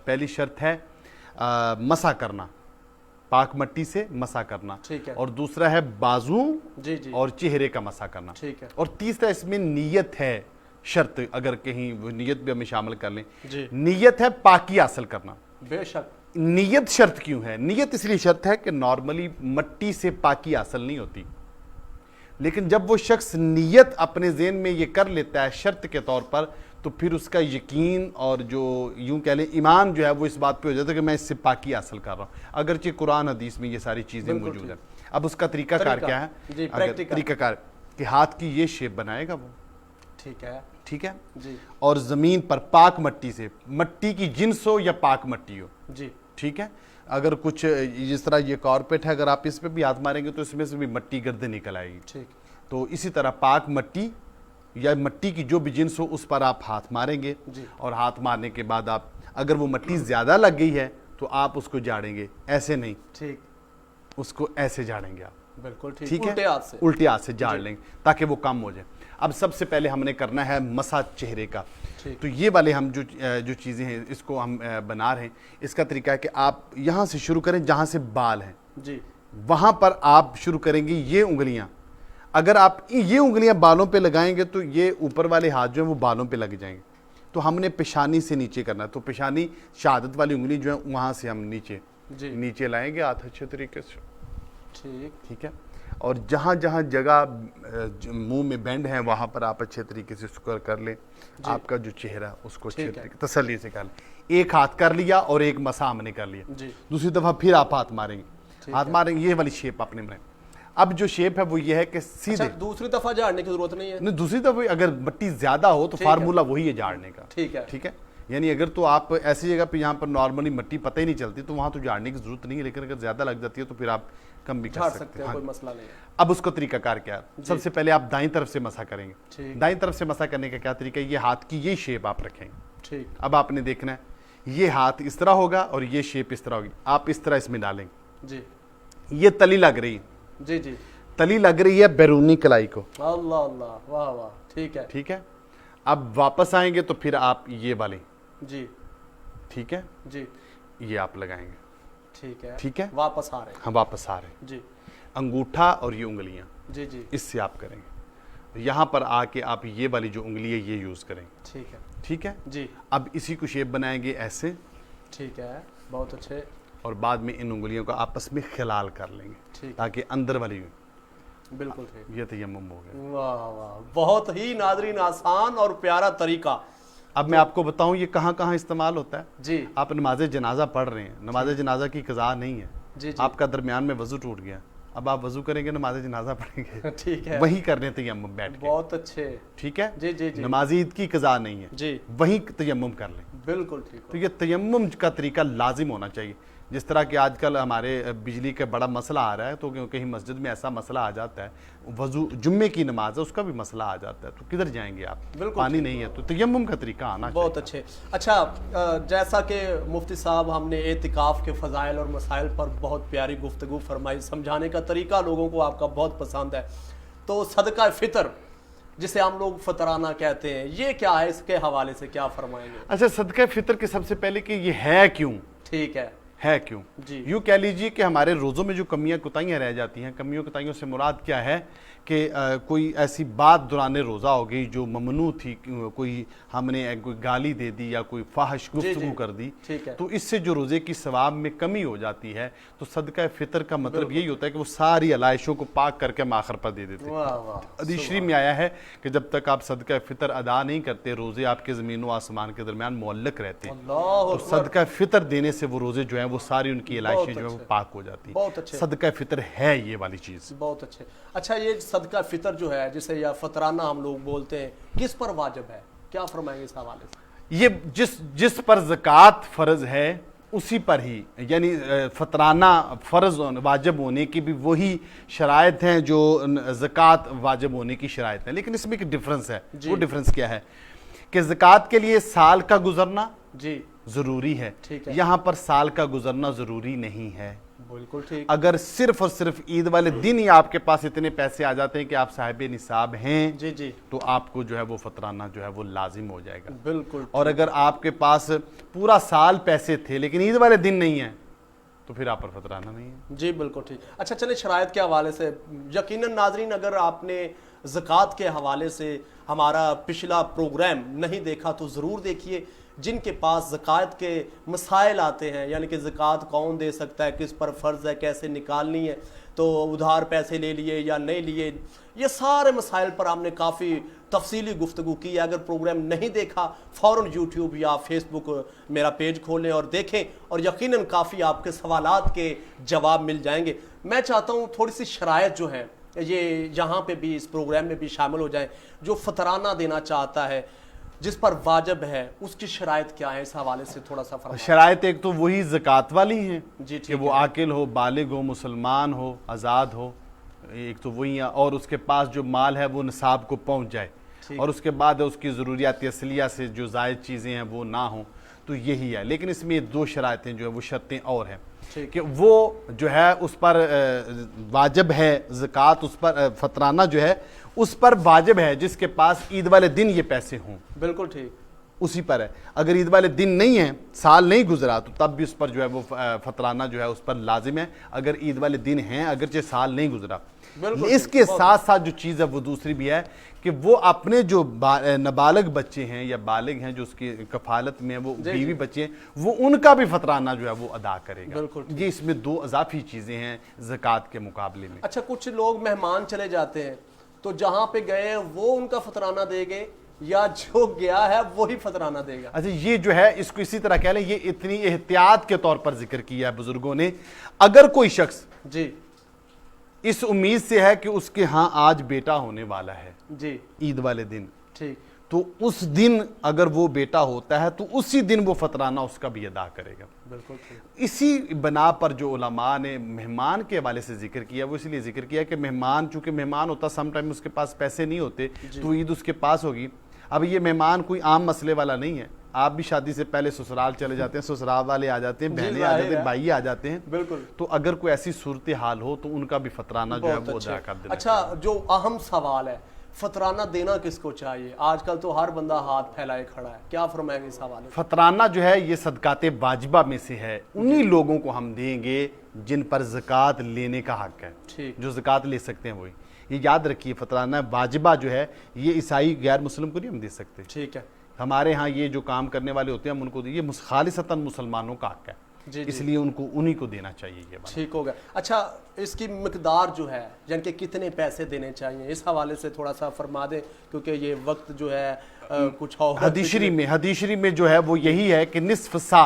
پہلی شرط ہے، مسح کرنا، پاک مٹی سے مسح کرنا۔ ٹھیک ہے۔ اور دوسرا ہے بازو اور چہرے کا مسح کرنا۔ ٹھیک ہے۔ اور تیسرا اس میں نیت ہے شرط، اگر کہیں وہ نیت بھی ہمیں شامل کر لیں۔ جی۔ نیت ہے پاکی حاصل کرنا۔ بے شک۔ نیت شرط کیوں ہے؟ نیت اس لیے شرط ہے کہ نارملی مٹی سے پاکی حاصل نہیں ہوتی، لیکن جب وہ شخص نیت اپنے ذہن میں یہ کر لیتا ہے شرط کے طور پر، تو پھر اس کا یقین اور جو یوں کہہ لیں ایمان جو ہے وہ اس بات پہ ہو جاتا ہے کہ میں اس سے پاکی حاصل کر رہا ہوں، اگرچہ قرآن حدیث میں یہ ساری چیزیں موجود ہیں۔ اب اس کا طریقہ کار کیا ہے؟ جی، طریقہ کار کہ ہاتھ کی یہ شیپ بنائے گا وہ، ٹھیک ہے، ٹھیک ہے جی، اور زمین پر پاک مٹی سے، مٹی کی جنس ہو یا پاک مٹی ہو، جی، ٹھیک ہے۔ اگر کچھ جس طرح یہ کارپیٹ ہے، اگر آپ اس پہ بھی ہاتھ ماریں گے تو اس میں سے بھی مٹی گردے نکل آئے گی، ٹھیک۔ تو اسی طرح پاک مٹی یا مٹی کی جو بھی جنس ہو اس پر آپ ہاتھ ماریں گے، اور ہاتھ مارنے کے بعد آپ اگر وہ مٹی زیادہ لگ گئی ہے تو آپ اس کو جاڑیں گے، ایسے نہیں، ٹھیک، اس کو ایسے جاڑیں گے آپ، بالکل ٹھیک ہے، الٹے ہاتھ سے، الٹے ہاتھ سے جاڑ لیں گے تاکہ وہ کم ہو جائے۔ اب سب سے پہلے ہم نے کرنا ہے مسح چہرے کا، تو یہ والے ہم جو چیزیں ہیں اس کو ہم بنا رہے ہیں، اس کا طریقہ ہے کہ آپ یہاں سے شروع کریں جہاں سے بال ہیں، جی، وہاں پر آپ شروع کریں گے یہ انگلیاں، اگر آپ یہ انگلیاں بالوں پہ لگائیں گے تو یہ اوپر والے ہاتھ جو ہیں وہ بالوں پہ لگ جائیں گے، تو ہم نے پیشانی سے نیچے کرنا ہے، تو پیشانی شہادت والی انگلی جو ہے وہاں سے ہم نیچے لائیں گے ہاتھ اچھے طریقے سے، ٹھیک ہے، اور جہاں جہاں جگہ منہ میں بینڈ ہیں وہاں پر آپ اچھے طریقے سے اسکور کر لیں، آپ کا جو چہرہ اس کو اچھے طریقے تسلی سے کر لیں۔ ایک ہاتھ کر لیا اور ایک مسح ہم نے کر لیا، دوسری دفعہ پھر آپ ہاتھ ماریں گے، یہ والی شیپ آپ نے بنائی، اب جو شیپ ہے وہ یہ ہے کہ سیدھے اچھا دوسری دفعہ جھاڑنے کی ضرورت نہیں ہے؟ نہیں، دوسری طرف اگر مٹی زیادہ ہو تو فارمولا وہی ہے جھاڑنے کا. ٹھیک ہے. ٹھیک ہے، یعنی اگر تو آپ ایسی جگہ پہ یہاں پر نارملی مٹی پتہ ہی نہیں چلتی تو وہاں تو جھاڑنے کی ضرورت نہیں ہے، لیکن اگر زیادہ لگ جاتی ہے تو پھر آپ کم بھی جھاڑ کر سکتے سکتے ہیں، ہیں. کوئی مسئلہ نہیں ہے. اب اس کو طریقہ کار کیا ہے؟ سب سے پہلے آپ دائیں طرف سے مسح کریں گے. دائیں طرف سے مسح کرنے کا کیا طریقہ ہے؟ یہ ہاتھ کی یہ شیپ آپ رکھیں گے. ٹھیک. اب آپ نے دیکھنا ہے یہ ہاتھ اس طرح ہوگا اور یہ شیپ اس طرح ہوگی. آپ اس طرح اس میں ڈالیں گے. جی یہ تلی لگ رہی ہے، جی جی تلی لگ رہی ہے بیرونی کلائی کو. اللہ اللہ واہ واہ. ٹھیک ہے. ٹھیک ہے. اب واپس آئیں گے تو پھر آپ یہ والی، جی ٹھیک ہے، جی یہ آپ لگائیں گے. ٹھیک ہے. ٹھیک ہے، واپس آ رہے ہیں. ہم واپس آ رہے ہیں. جی انگوٹھا اور یہ انگلیاں جی جی اس سے آپ کریں گے. یہاں پر آ کے آپ یہ والی جو انگلی ہے یہ یوز کریں گے. ٹھیک ہے. ٹھیک ہے. جی اب اسی کو شیپ بنائیں گے ایسے، ٹھیک ہے. بہت اچھے. اور بعد میں ان انگلیوں کو آپس میں خلال کر لیں گے ٹھیک. تاکہ اندر والی بالکل ٹھیک. یہ تیمم ہو گیا. واہ واہ. بہت ہی ناظرین آسان اور پیارا طریقہ. اب میں آپ کو بتاؤں یہ کہاں کہاں استعمال ہوتا ہے. جی آپ نماز جنازہ پڑھ رہے ہیں، نماز جنازہ کی قضا نہیں ہے، جی جی آپ کا درمیان میں وضو ٹوٹ گیا، اب آپ وضو کریں گے نماز جنازہ پڑھیں گے، ٹھیک ہے. وہیں کرنے تیمم بیٹھ کے. بہت اچھے. ٹھیک ہے. جی جی جی نماز عید کی قضا نہیں ہے، جی وہیں تیمم کر لیں. بالکل ٹھیک. تو یہ تیمم کا طریقہ لازم ہونا چاہیے. جس طرح کہ آج کل ہمارے بجلی کا بڑا مسئلہ آ رہا ہے، تو کہیں مسجد میں ایسا مسئلہ آ جاتا ہے، وضو جمعے کی نماز ہے اس کا بھی مسئلہ آ جاتا ہے، تو کدھر جائیں گے آپ؟ بالکل پانی نہیں ہے تو تیمم کا طریقہ آنا چاہیے. بہت اچھے. اچھا جیسا کہ مفتی صاحب ہم نے اعتکاف کے فضائل اور مسائل پر بہت پیاری گفتگو فرمائی، سمجھانے کا طریقہ لوگوں کو آپ کا بہت پسند ہے. تو صدقہ فطر جسے ہم لوگ فطرانہ کہتے ہیں، یہ کیا ہے؟ اس کے حوالے سے کیا فرمائیں گے؟ اچھا، صدقہ فطر کے سب سے پہلے کہ یہ ہے کیوں؟ ٹھیک ہے. ہے کیوں؟ جی یوں کہہ لیجئے کہ ہمارے روزوں میں جو کمیاں کوتاہیاں رہ جاتی ہیں، کمیوں کوتاہیوں سے مراد کیا ہے کہ کوئی ایسی بات دوران روزہ ہو گئی جو ممنوع تھی، کوئی ہم نے کوئی گالی دے دی یا کوئی فاحش گفتگو کر دی، ٹھیک ہے. تو اس سے جو روزے کی ثواب میں کمی ہو جاتی ہے. تو صدقہ فطر کا مطلب یہی ہوتا ہے کہ وہ ساری علائشوں کو پاک کر کے آخر پر دے دیتے ہیں. واہ واہ. حدیث شریف میں آیا ہے کہ جب تک آپ صدقہ فطر ادا نہیں کرتے روزے آپ کے زمین و آسمان کے درمیان معلق رہتے ہیں. اللہ تو صدقہ فطر دینے سے وہ روزے جو ہیں وہ ساری ان کی علائشیں جو ہیں وہ پاک ہو جاتی ہیں. بہت اچھے. صدقہ فطر ہے یہ والی چیز. بہت اچھے. اچھا یہ صدقہ فطر جو ہے جسے یا فطرانہ ہم لوگ بولتے ہیں، کس پر واجب ہے؟ کیا فرمائیں گے اس حوالے سے؟ یہ جس پر زکوٰۃ فرض ہے اسی پر ہی، یعنی فطرانہ فرض واجب ہونے کی بھی وہی شرائط ہیں جو زکوٰۃ واجب ہونے کی شرائط ہیں. لیکن اس میں ایک ڈفرنس ہے. وہ ڈفرنس کیا ہے کہ زکوٰۃ کے لیے سال کا گزرنا جی ضروری ہے، ٹھیک ہے. یہاں پر سال کا گزرنا ضروری نہیں ہے. بالکل ٹھیک. اگر صرف اور صرف عید والے دن ہی آپ کے پاس اتنے پیسے آ جاتے ہیں کہ آپ صاحب نصاب ہیں، جی جی تو آپ کو جو ہے وہ فطرانہ جو ہے وہ لازم ہو جائے گا. بالکل. اور اگر آپ کے پاس پورا سال پیسے تھے لیکن عید والے دن نہیں ہیں تو پھر آپ پر فطرانہ نہیں ہے. جی بالکل ٹھیک. اچھا چلیں شرائط کے حوالے سے یقیناً ناظرین اگر آپ نے زکوٰۃ کے حوالے سے ہمارا پچھلا پروگرام نہیں دیکھا تو ضرور دیکھیے. جن کے پاس زکوٰۃ کے مسائل آتے ہیں، یعنی کہ زکوٰۃ کون دے سکتا ہے، کس پر فرض ہے، کیسے نکالنی ہے، تو ادھار پیسے لے لیے یا نہیں لیے، یہ سارے مسائل پر ہم نے کافی تفصیلی گفتگو کی ہے. اگر پروگرام نہیں دیکھا فوراً یوٹیوب یا فیس بک میرا پیج کھولیں اور دیکھیں، اور یقیناً کافی آپ کے سوالات کے جواب مل جائیں گے. میں چاہتا ہوں تھوڑی سی شرائط جو ہیں یہ یہاں پہ بھی اس پروگرام میں بھی شامل ہو جائیں. جو فطرانہ دینا چاہتا ہے جس پر واجب ہے اس کی شرائط کیا ہے، اس حوالے سے تھوڑا سا فرمائیں. شرائط ایک تو وہی زکوٰۃ والی ہیں جی کہ وہ عاقل ہو، بالغ ہو، مسلمان ہو، آزاد ہو، ایک تو وہی ہے، اور اس کے پاس جو مال ہے وہ نصاب کو پہنچ جائے، اور اس کے بعد اس کی ضروریات اصلیہ سے جو زائد چیزیں ہیں وہ نہ ہوں. تو یہی ہے. لیکن اس میں دو شرائطیں جو ہیں وہ شرطیں اور ہیں کہ وہ جو ہے اس پر واجب ہے زکوٰۃ، اس پر فطرانہ جو ہے اس پر واجب ہے جس کے پاس عید والے دن یہ پیسے ہوں. بالکل ٹھیک. اسی پر ہے. اگر عید والے دن نہیں ہیں، سال نہیں گزرا، تو تب بھی اس پر جو ہے وہ فطرانہ جو ہے اس پر لازم ہے. اگر عید والے دن ہیں اگرچہ سال نہیں گزرا. اس کے ساتھ ساتھ جو چیز ہے وہ دوسری بھی ہے کہ وہ اپنے جو نابالغ بچے ہیں یا بالغ ہیں جو اس کی کفالت میں وہ بیوی بچے ہیں، وہ ان کا بھی فطرانہ جو ہے وہ ادا کرے گا. یہ اس میں دو اضافی چیزیں ہیں زکوٰۃ کے مقابلے میں. اچھا کچھ لوگ مہمان چلے جاتے ہیں تو جہاں پہ گئے ہیں وہ ان کا فطرانہ دے گے یا جو گیا ہے وہی فطرانہ دے گا؟ اچھا یہ جو ہے اس کو اسی طرح کہہ لیں، یہ اتنی احتیاط کے طور پر ذکر کیا ہے بزرگوں نے. اگر کوئی شخص جی اس امید سے ہے کہ اس کے ہاں آج بیٹا ہونے والا ہے جی عید والے دن، ٹھیک، تو اس دن اگر وہ بیٹا ہوتا ہے تو اسی دن وہ فطرانہ اس کا بھی ادا کرے گا۔ بالکل ٹھیک، اسی بنا پر جو علماء نے مہمان کے حوالے سے ذکر کیا، وہ اس لیے ذکر کیا کہ مہمان چونکہ مہمان ہوتا سم ٹائم اس کے پاس پیسے نہیں ہوتے تو عید اس کے پاس ہوگی۔ اب یہ مہمان کوئی عام مسئلے والا نہیں ہے، آپ بھی شادی سے پہلے سسرال چلے جاتے ہیں، سسرال والے آ جاتے ہیں، بہنیں آ جاتے ہیں، بھائی آ جاتے ہیں، بالکل۔ تو اگر کوئی ایسی صورتحال ہو تو ان کا بھی فطرانہ جو ہے وہ ادا کر دینا۔ اچھا، جو اہم سوال ہے، فطرانہ دینا کس کو چاہیے؟ آج کل تو ہر بندہ ہاتھ پھیلائے کھڑا ہے، کیا فرمائیں گے اس حوالے سے؟ فطرانہ جو ہے یہ صدقات واجبہ میں سے ہے، انہی لوگوں کو ہم دیں گے جن پر زکوٰۃ لینے کا حق ہے، ٹھیک، جو زکوٰۃ لے سکتے ہیں وہی۔ یہ یاد رکھیے فطرانہ واجبہ جو ہے یہ عیسائی غیر مسلم کو نہیں ہم دے سکتے، ٹھیک ہے، ہمارے ہاں یہ جو کام کرنے والے ہوتے ہیں ہم ان کو یہ خالصتاً مسلمانوں کا حق ہے، جی اس لیے ان کو انہی کو دینا چاہیے یہ بات۔ ٹھیک ہو گیا۔ اچھا، اس کی مقدار جو ہے یعنی کہ کتنے پیسے دینے چاہیے، اس حوالے سے تھوڑا سا فرما دیں، کیونکہ یہ وقت جو ہے کچھ اور حدیث شریف میں جو ہے وہ یہی ہے کہ نصف سا،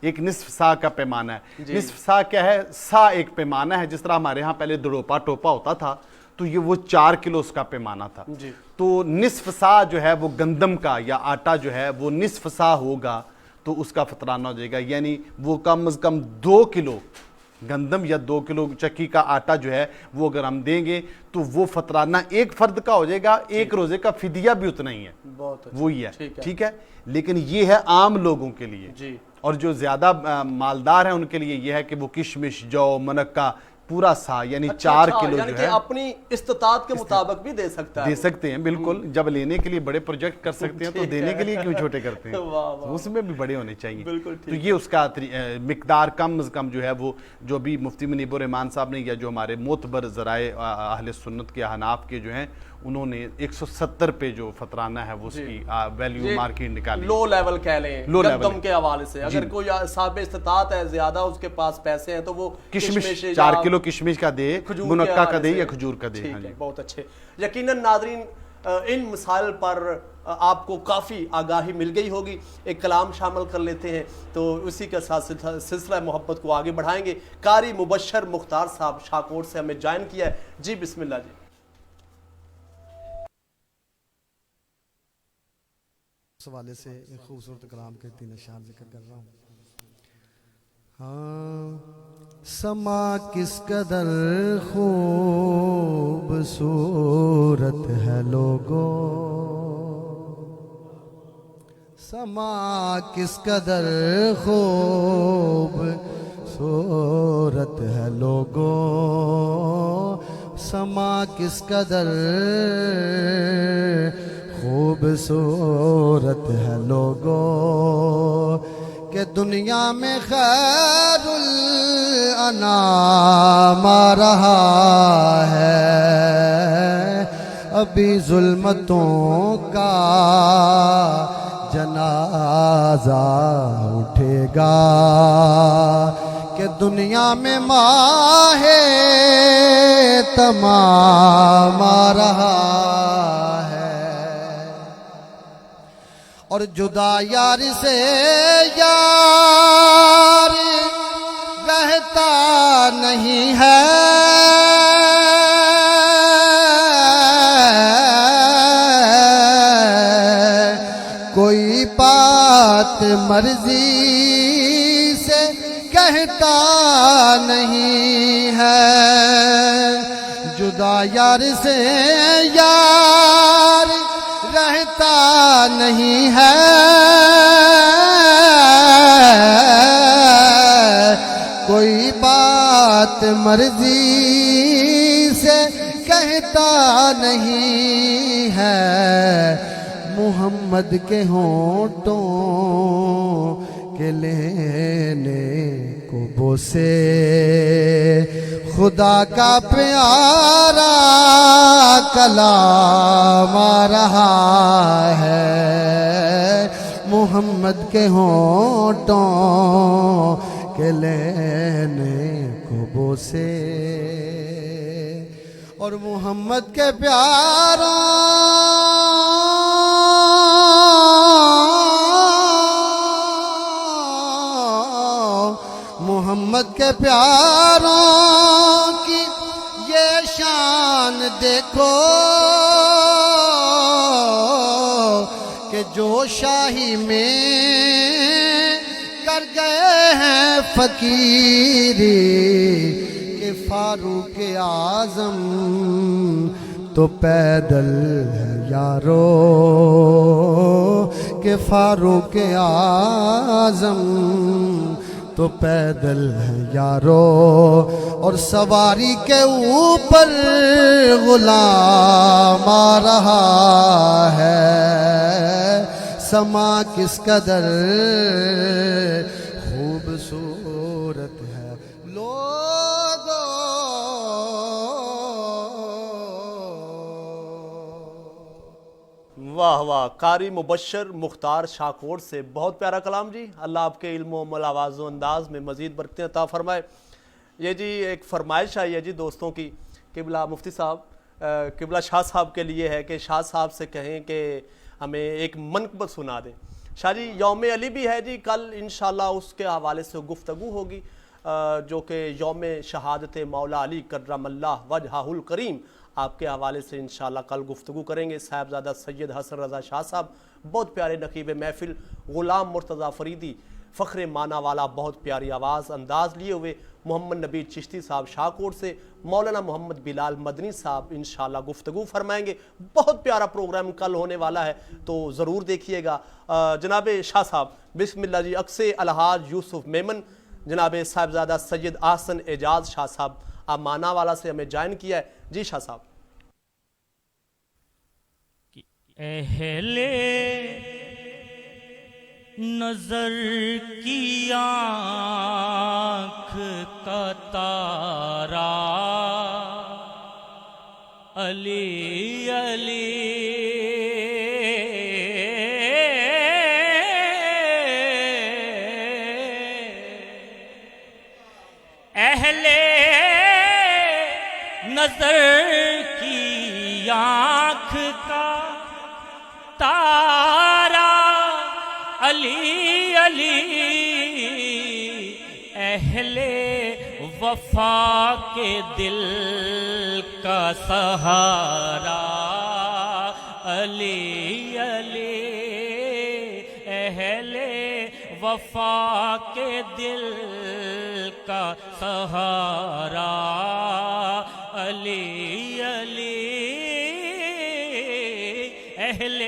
ایک نصف سا کا پیمانہ ہے۔ نصف سا کیا ہے؟ سا ایک پیمانہ ہے، جس طرح ہمارے ہاں پہلے دڑوپا ٹوپا ہوتا تھا تو یہ وہ 4 کلو اس کا پیمانہ تھا، جی، تو نصف سا جو ہے وہ گندم کا یا آٹا جو ہے وہ نصف سا ہوگا تو اس کا فطرانہ ہو جائے گا، یعنی وہ کم از کم 2 کلو گندم یا 2 کلو چکی کا آٹا جو ہے وہ اگر ہم دیں گے تو وہ فطرانہ ایک فرد کا ہو جائے گا، ایک روزے کا فدیہ بھی اتنا ہی ہے، بہت اچھا، وہی ہے، ٹھیک ہے۔ لیکن یہ ہے عام لوگوں کے لیے، جی، اور جو زیادہ مالدار ہیں ان کے لیے یہ ہے کہ وہ کشمش، جو، منقہ پورا سا یعنی 4 کلو یعنی جو کہ ہے اپنی استطاعت کے مطابق بھی دے سکتا ہے، دے سکتے ہیں، بالکل۔ جب لینے کے لیے بڑے پروجیکٹ کر سکتے ہیں تو دینے کے لیے کیوں چھوٹے کرتے ہیں؟ اس میں بھی بڑے ہونے چاہیے، تو یہ اس کا مقدار کم از کم جو ہے وہ جو بھی مفتی منیب الرحمان صاحب نے یا جو ہمارے معتبر ذرائع اہل سنت کے احناف کے جو ہیں انہوں نے 170 پہ جو فطرانہ ہے وہ اس کی ویلیو مارکیٹ نکالی، لو لیول کہہ لیں گندم کے حوالے سے۔ اگر کوئی صاحب استطاعت ہے، زیادہ اس کے پاس پیسے ہیں تو وہ کشمش 4 کلو کشمش کا دے، منقہ کا دے یا کھجور کا دے۔ ٹھیک ہے، بہت اچھے۔ یقیناً ناظرین ان مسائل پر آپ کو کافی آگاہی مل گئی ہوگی، ایک کلام شامل کر لیتے ہیں تو اسی کے ساتھ سلسلہ محبت کو آگے بڑھائیں گے۔ قاری مبشر مختار صاحب شاکوٹ سے ہمیں جوائن کیا ہے، جی بسم اللہ جی۔ اس حوالے سے ایک خوبصورت کلام کے 3 اشعار ذکر کر رہا ہوں۔ ہاں، سما کس قدر خوبصورت ہے لوگو، سما کس قدر خوبصورت ہے لوگو، سما کس قدر خوبصورت ہے لوگو، کہ دنیا میں خیر الانام آ رہا ہے، ابھی ظلمتوں کا جنازہ اٹھے گا، کہ دنیا میں ماہ تمام آ رہا ہے، اور جدا یار سے یار رہتا نہیں ہے، کوئی بات مرضی سے کہتا نہیں ہے، جدا یار سے یار رہتا نہیں ہے، کوئی بات مرضی سے کہتا نہیں ہے، محمد کے ہونٹوں کے لینے کو بوسے، خدا کا پیارا کلام آ رہا ہے، محمد کے ہونٹوں کے لینے کو بوسے، اور محمد کے پیارا محمد کے پیاروں کی یہ کو کہ جو شاہی میں کر گئے ہیں فقیری، کہ فاروق اعظم تو پیدل ہے یارو، کہ فاروق اعظم تو پیدل ہے یارو، اور سواری کے اوپر غلام آ رہا ہے، سما کس قدر خوبصورت ہے لوگو۔ واہ واہ، قاری مبشر مختار شاکوڑ سے بہت پیارا کلام جی۔ اللہ آپ کے علم و عمل، آواز و انداز میں مزید برکتیں عطا فرمائے۔ یہ جی ایک فرمائش آئی ہے جی دوستوں کی، قبلہ مفتی صاحب، قبلہ شاہ صاحب کے لیے ہے کہ شاہ صاحب سے کہیں کہ ہمیں ایک منقبت سنا دیں۔ شاہ جی یوم علی بھی ہے جی، کل انشاءاللہ اس کے حوالے سے گفتگو ہوگی، جو کہ یوم شہادت مولا علی کرم اللہ وجہہ الکریم، آپ کے حوالے سے انشاءاللہ کل گفتگو کریں گے۔ صاحبزادہ سید حسن رضا شاہ صاحب بہت پیارے نقیب محفل، غلام مرتضیٰ فریدی فخر معنی والا بہت پیاری آواز انداز لیے ہوئے، محمد نبی چشتی صاحب شاہکوٹ سے، مولانا محمد بلال مدنی صاحب انشاءاللہ گفتگو فرمائیں گے۔ بہت پیارا پروگرام کل ہونے والا ہے، تو ضرور دیکھیے گا۔ جناب شاہ صاحب بسم اللہ جی، عکس الحاج یوسف میمن جناب صاحبزادہ سید احسن اعجاز شاہ صاحب آپ مانا والا سے ہمیں جوائن کیا ہے جی۔ شاہ صاحب اہل نظر کی آنکھ کا تارا علی علی، اہل نظر کی آنکھ کا تارا علی علی، اہل وفا کے دل کا سہارا علی علی، اہل وفا کے دل کا سہارا علی علی، اہل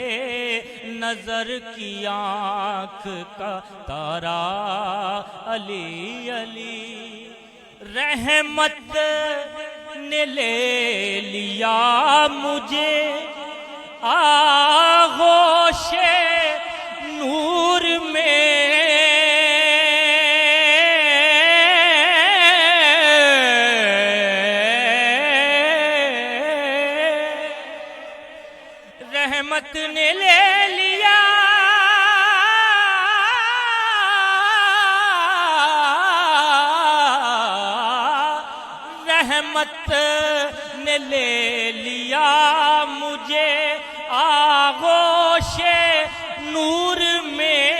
نظر کی آنکھ کا تارا علی علی، رحمت نے لے لیا مجھے آغوش نور میں، رحمت نے لے لیا رحمت نے لے لیا مجھے آغوش نور میں،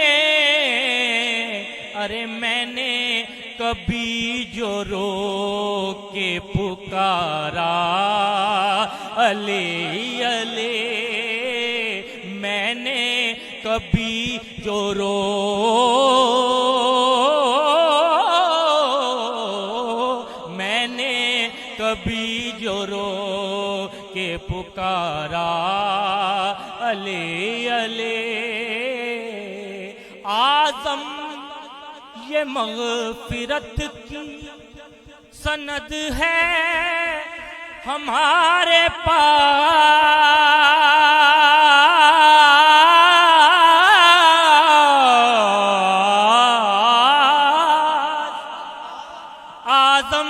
ارے میں نے کبھی جو رو کے پکارا علی علی، میں نے کبھی جو رو میں نے کبھی جو رو کے پکارا علی علی، اعظم یہ مغفرت کی سند ہے ہمارے پاس، اعظم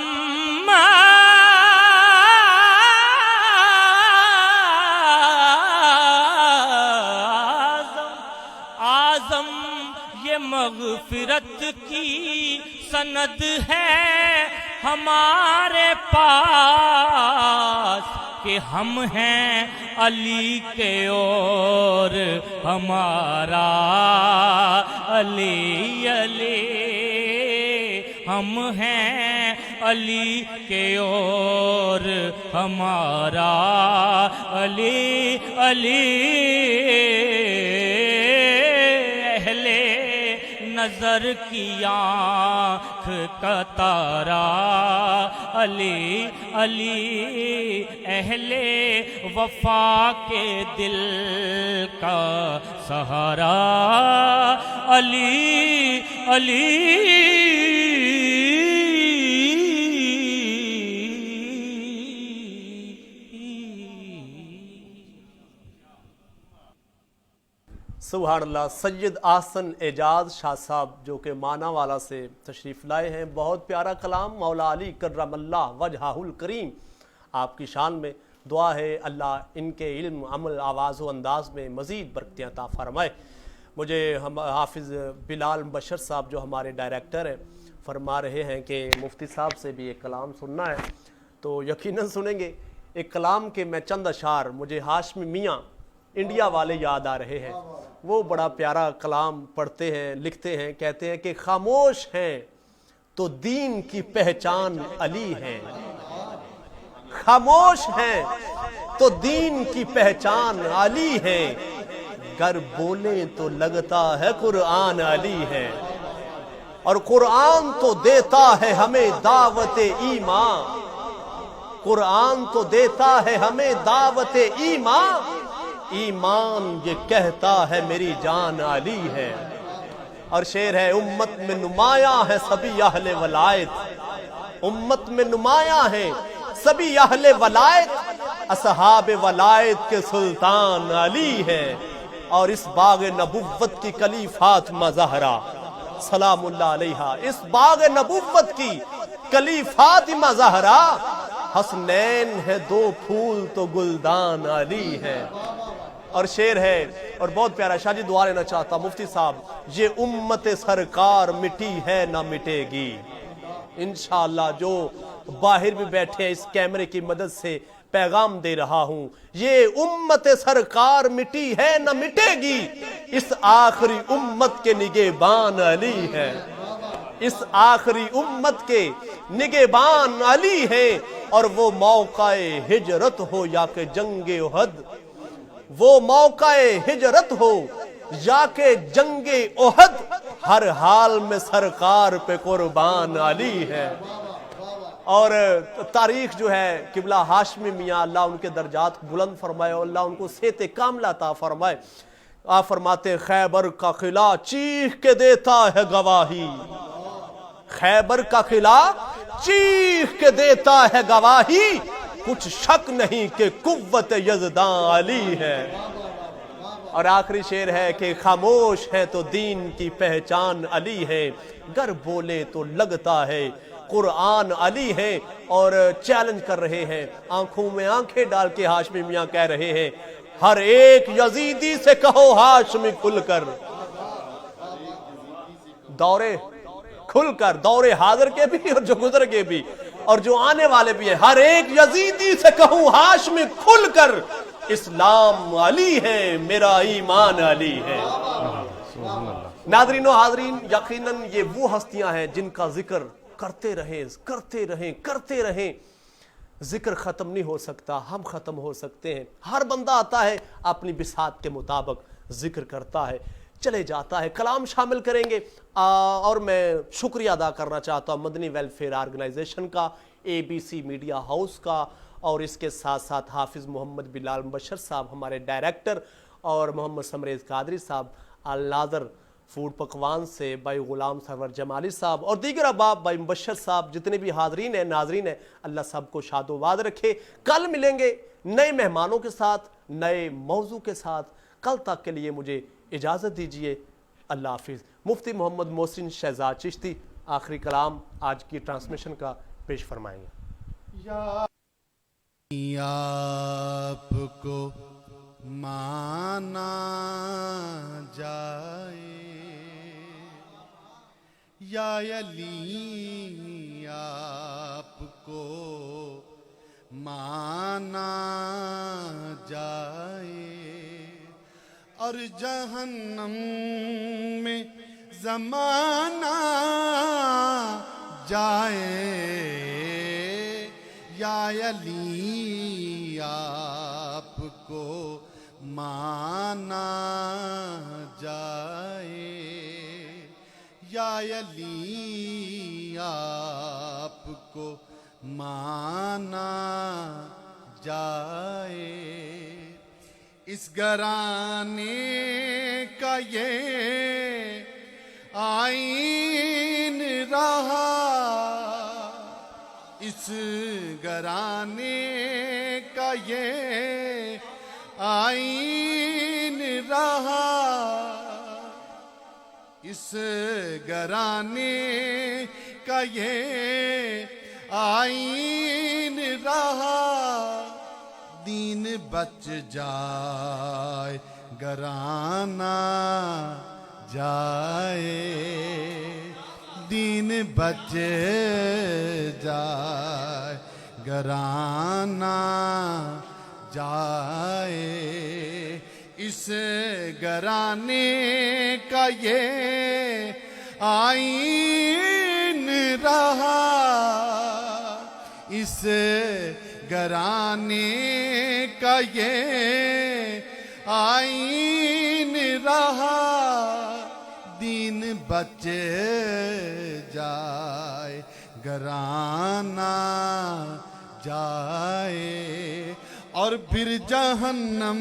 اعظم یہ مغفرت کی سند ہے ہمارے پاس، کہ ہم ہیں علی کے اور ہمارا علی علی، ہم ہیں علی کے اور ہمارا علی علی اہل نظر کی آنکھ کا تارا علی علی اہل وفا کے دل کا سہارا علی علی سبحان اللہ. سید احسن اعجاز شاہ صاحب جو کہ مانا والا سے تشریف لائے ہیں. بہت پیارا کلام. مولا علی کرم اللہ وجہہ الکریم آپ کی شان میں. دعا ہے اللہ ان کے علم عمل آواز و انداز میں مزید برکتیں عطا فرمائے. مجھے حافظ بلال مبشر صاحب جو ہمارے ڈائریکٹر ہیں فرما رہے ہیں کہ مفتی صاحب سے بھی ایک کلام سننا ہے تو یقیناً سنیں گے. ایک کلام کے میں چند اشعار مجھے ہاشمی میاں انڈیا والے یاد آ رہے ہیں. وہ بڑا پیارا کلام پڑھتے ہیں, لکھتے ہیں, کہتے ہیں کہ خاموش ہیں تو دین کی پہچان علی ہے. خاموش ہیں تو دین کی پہچان علی ہے. گر بولے تو لگتا ہے قرآن علی ہے. اور قرآن تو دیتا ہے ہمیں دعوت ایمان. قرآن تو دیتا ہے ہمیں دعوت ایمان. ایمان یہ کہتا ہے میری جان علی ہے. اور شعر ہے امت میں نمایاں ہے سبھی اہل ولایت. امت میں نمایاں ہے سبھی اہل ولایت. اصحاب ولایت کے سلطان علی ہے. اور اس باغ نبوت کی کلی فاطمہ زہرا سلام اللہ علیہا. اس باغ نبوت کی کلی فاطمہ زہرا. حسنین ہے دو پھول تو گلدان علی ہے. اور شعر ہے اور بہت پیارا. شاہ جی دعا لینا چاہتا مفتی صاحب. یہ امت سرکار مٹی ہے نہ مٹے گی. انشاءاللہ جو باہر بھی بیٹھے ہیں اس کیمرے کی مدد سے پیغام دے رہا ہوں. یہ امت سرکار مٹی ہے نہ مٹے گی. اس آخری امت کے نگہبان علی ہے. اس آخری امت کے نگہبان علی ہے. اور وہ موقع ہجرت ہو یا کہ جنگ احد, وہ موقع ہجرت ہو یا کہ جنگ احد, ہر حال میں سرکار پہ قربان علی ہے. اور تاریخ جو ہے قبلہ ہاشمی میاں اللہ ان کے درجات بلند فرمائے اور اللہ ان کو صحت کاملہ عطا فرمائے. آپ فرماتے خیبر کا قلعہ چیخ کے دیتا ہے گواہی. خیبر کا قلعہ چیخ کے دیتا ہے گواہی. کچھ شک نہیں کہ قوت یزداں علی ہے. اور آخری شعر ہے کہ خاموش ہے تو دین کی پہچان علی ہے. گر بولے تو لگتا ہے قرآن علی ہے. اور چیلنج کر رہے ہیں, آنکھوں میں آنکھیں ڈال کے ہاشمی میاں کہہ رہے ہیں ہر ایک یزیدی سے کہو ہاشمی کھل کر. دورے کھل کر, دورے حاضر کے بھی اور جو گزر کے بھی اور جو آنے والے بھی ہیں, ہر ایک یزیدی سے کہوں ہاشمی کھل کر اسلام علی ہے میرا ایمان علی ہے. ناظرین و حاضرین, یقیناً یہ وہ ہستیاں ہیں جن کا ذکر کرتے رہیں کرتے رہیں کرتے رہیں. ذکر ختم نہیں ہو سکتا, ہم ختم ہو سکتے ہیں. ہر بندہ آتا ہے اپنی بساط کے مطابق ذکر کرتا ہے چلے جاتا ہے. کلام شامل کریں گے. اور میں شکریہ ادا کرنا چاہتا ہوں مدنی ویلفیئر آرگنائزیشن کا, ABC میڈیا ہاؤس کا, اور اس کے ساتھ ساتھ حافظ محمد بلال مبشر صاحب ہمارے ڈائریکٹر, اور محمد سمریز قادری صاحب, الناظر فوڈ پکوان سے بھائی غلام سرور جمالی صاحب, اور دیگر احباب بھائی مبشر صاحب, جتنے بھی حاضرین ہیں ناظرین ہیں, اللہ سب کو شاد و آباد رکھے. کل ملیں گے نئے مہمانوں کے ساتھ, نئے موضوع کے ساتھ. کل تک کے لیے مجھے اجازت دیجیے. اللہ حافظ. مفتی محمد محسن شہزاد چشتی آخری کلام آج کی ٹرانسمیشن کا پیش فرمائیں گے. آپ کو مانا جائے یا علی, آپ کو مانا جائے اور جہنم میں زمانہ جائے. علی آپ کو مانا جائے، یا علی آپ کو مانا جائے۔ اس گھرانے کا یہ آئین رہا، اس گھرانے کا یہ آئین رہا، اس گھرانے کا یہ آئین رہا، دین بچ جائے گھرانہ جائے، دین بچ جائے گھرانہ جائے، اس گھرانے کا یہ آئین رہا، اس گھرانے کا یہ آئین رہا، دین بچ جائے گھرانہ جائے، اور پھر جہنم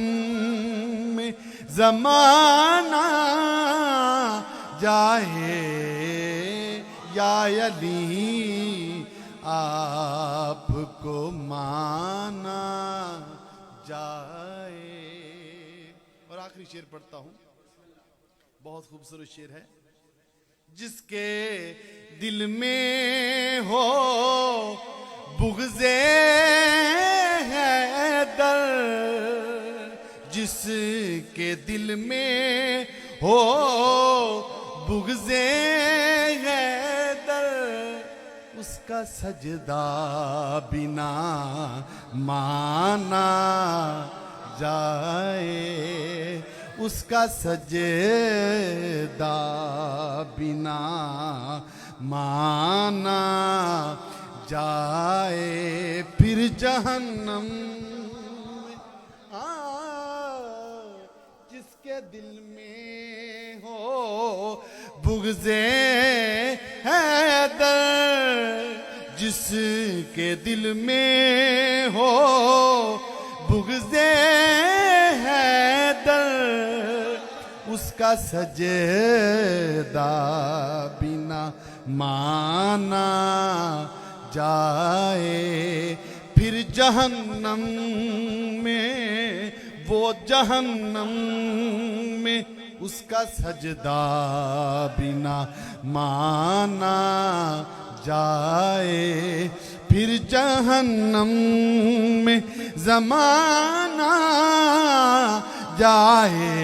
میں زمانہ جائے، یا علی آپ کو مانا جائے۔ اور آخری شعر پڑھتا ہوں، بہت خوبصورت شعر ہے۔ جس کے دل میں ہو بغض حیدر، جس کے دل میں ہو بغض حیدر، اس کا سجدہ بنا مانا جائے، اس کا سجدہ بنا مانا جائے، پھر جہنم جس کے دل میں ہو بغض حیدر، جس کے دل میں ہو بغض حیدر، اس کا سجدہ بنا مانا جائے، پھر جہنم میں، وہ جہنم میں اس کا سجدہ بنا مانا جائے، پھر جہنم میں زمانہ جائے،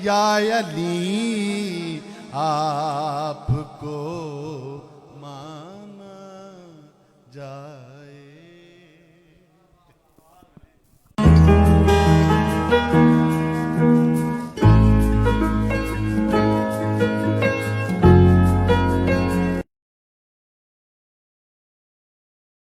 یا علی آپ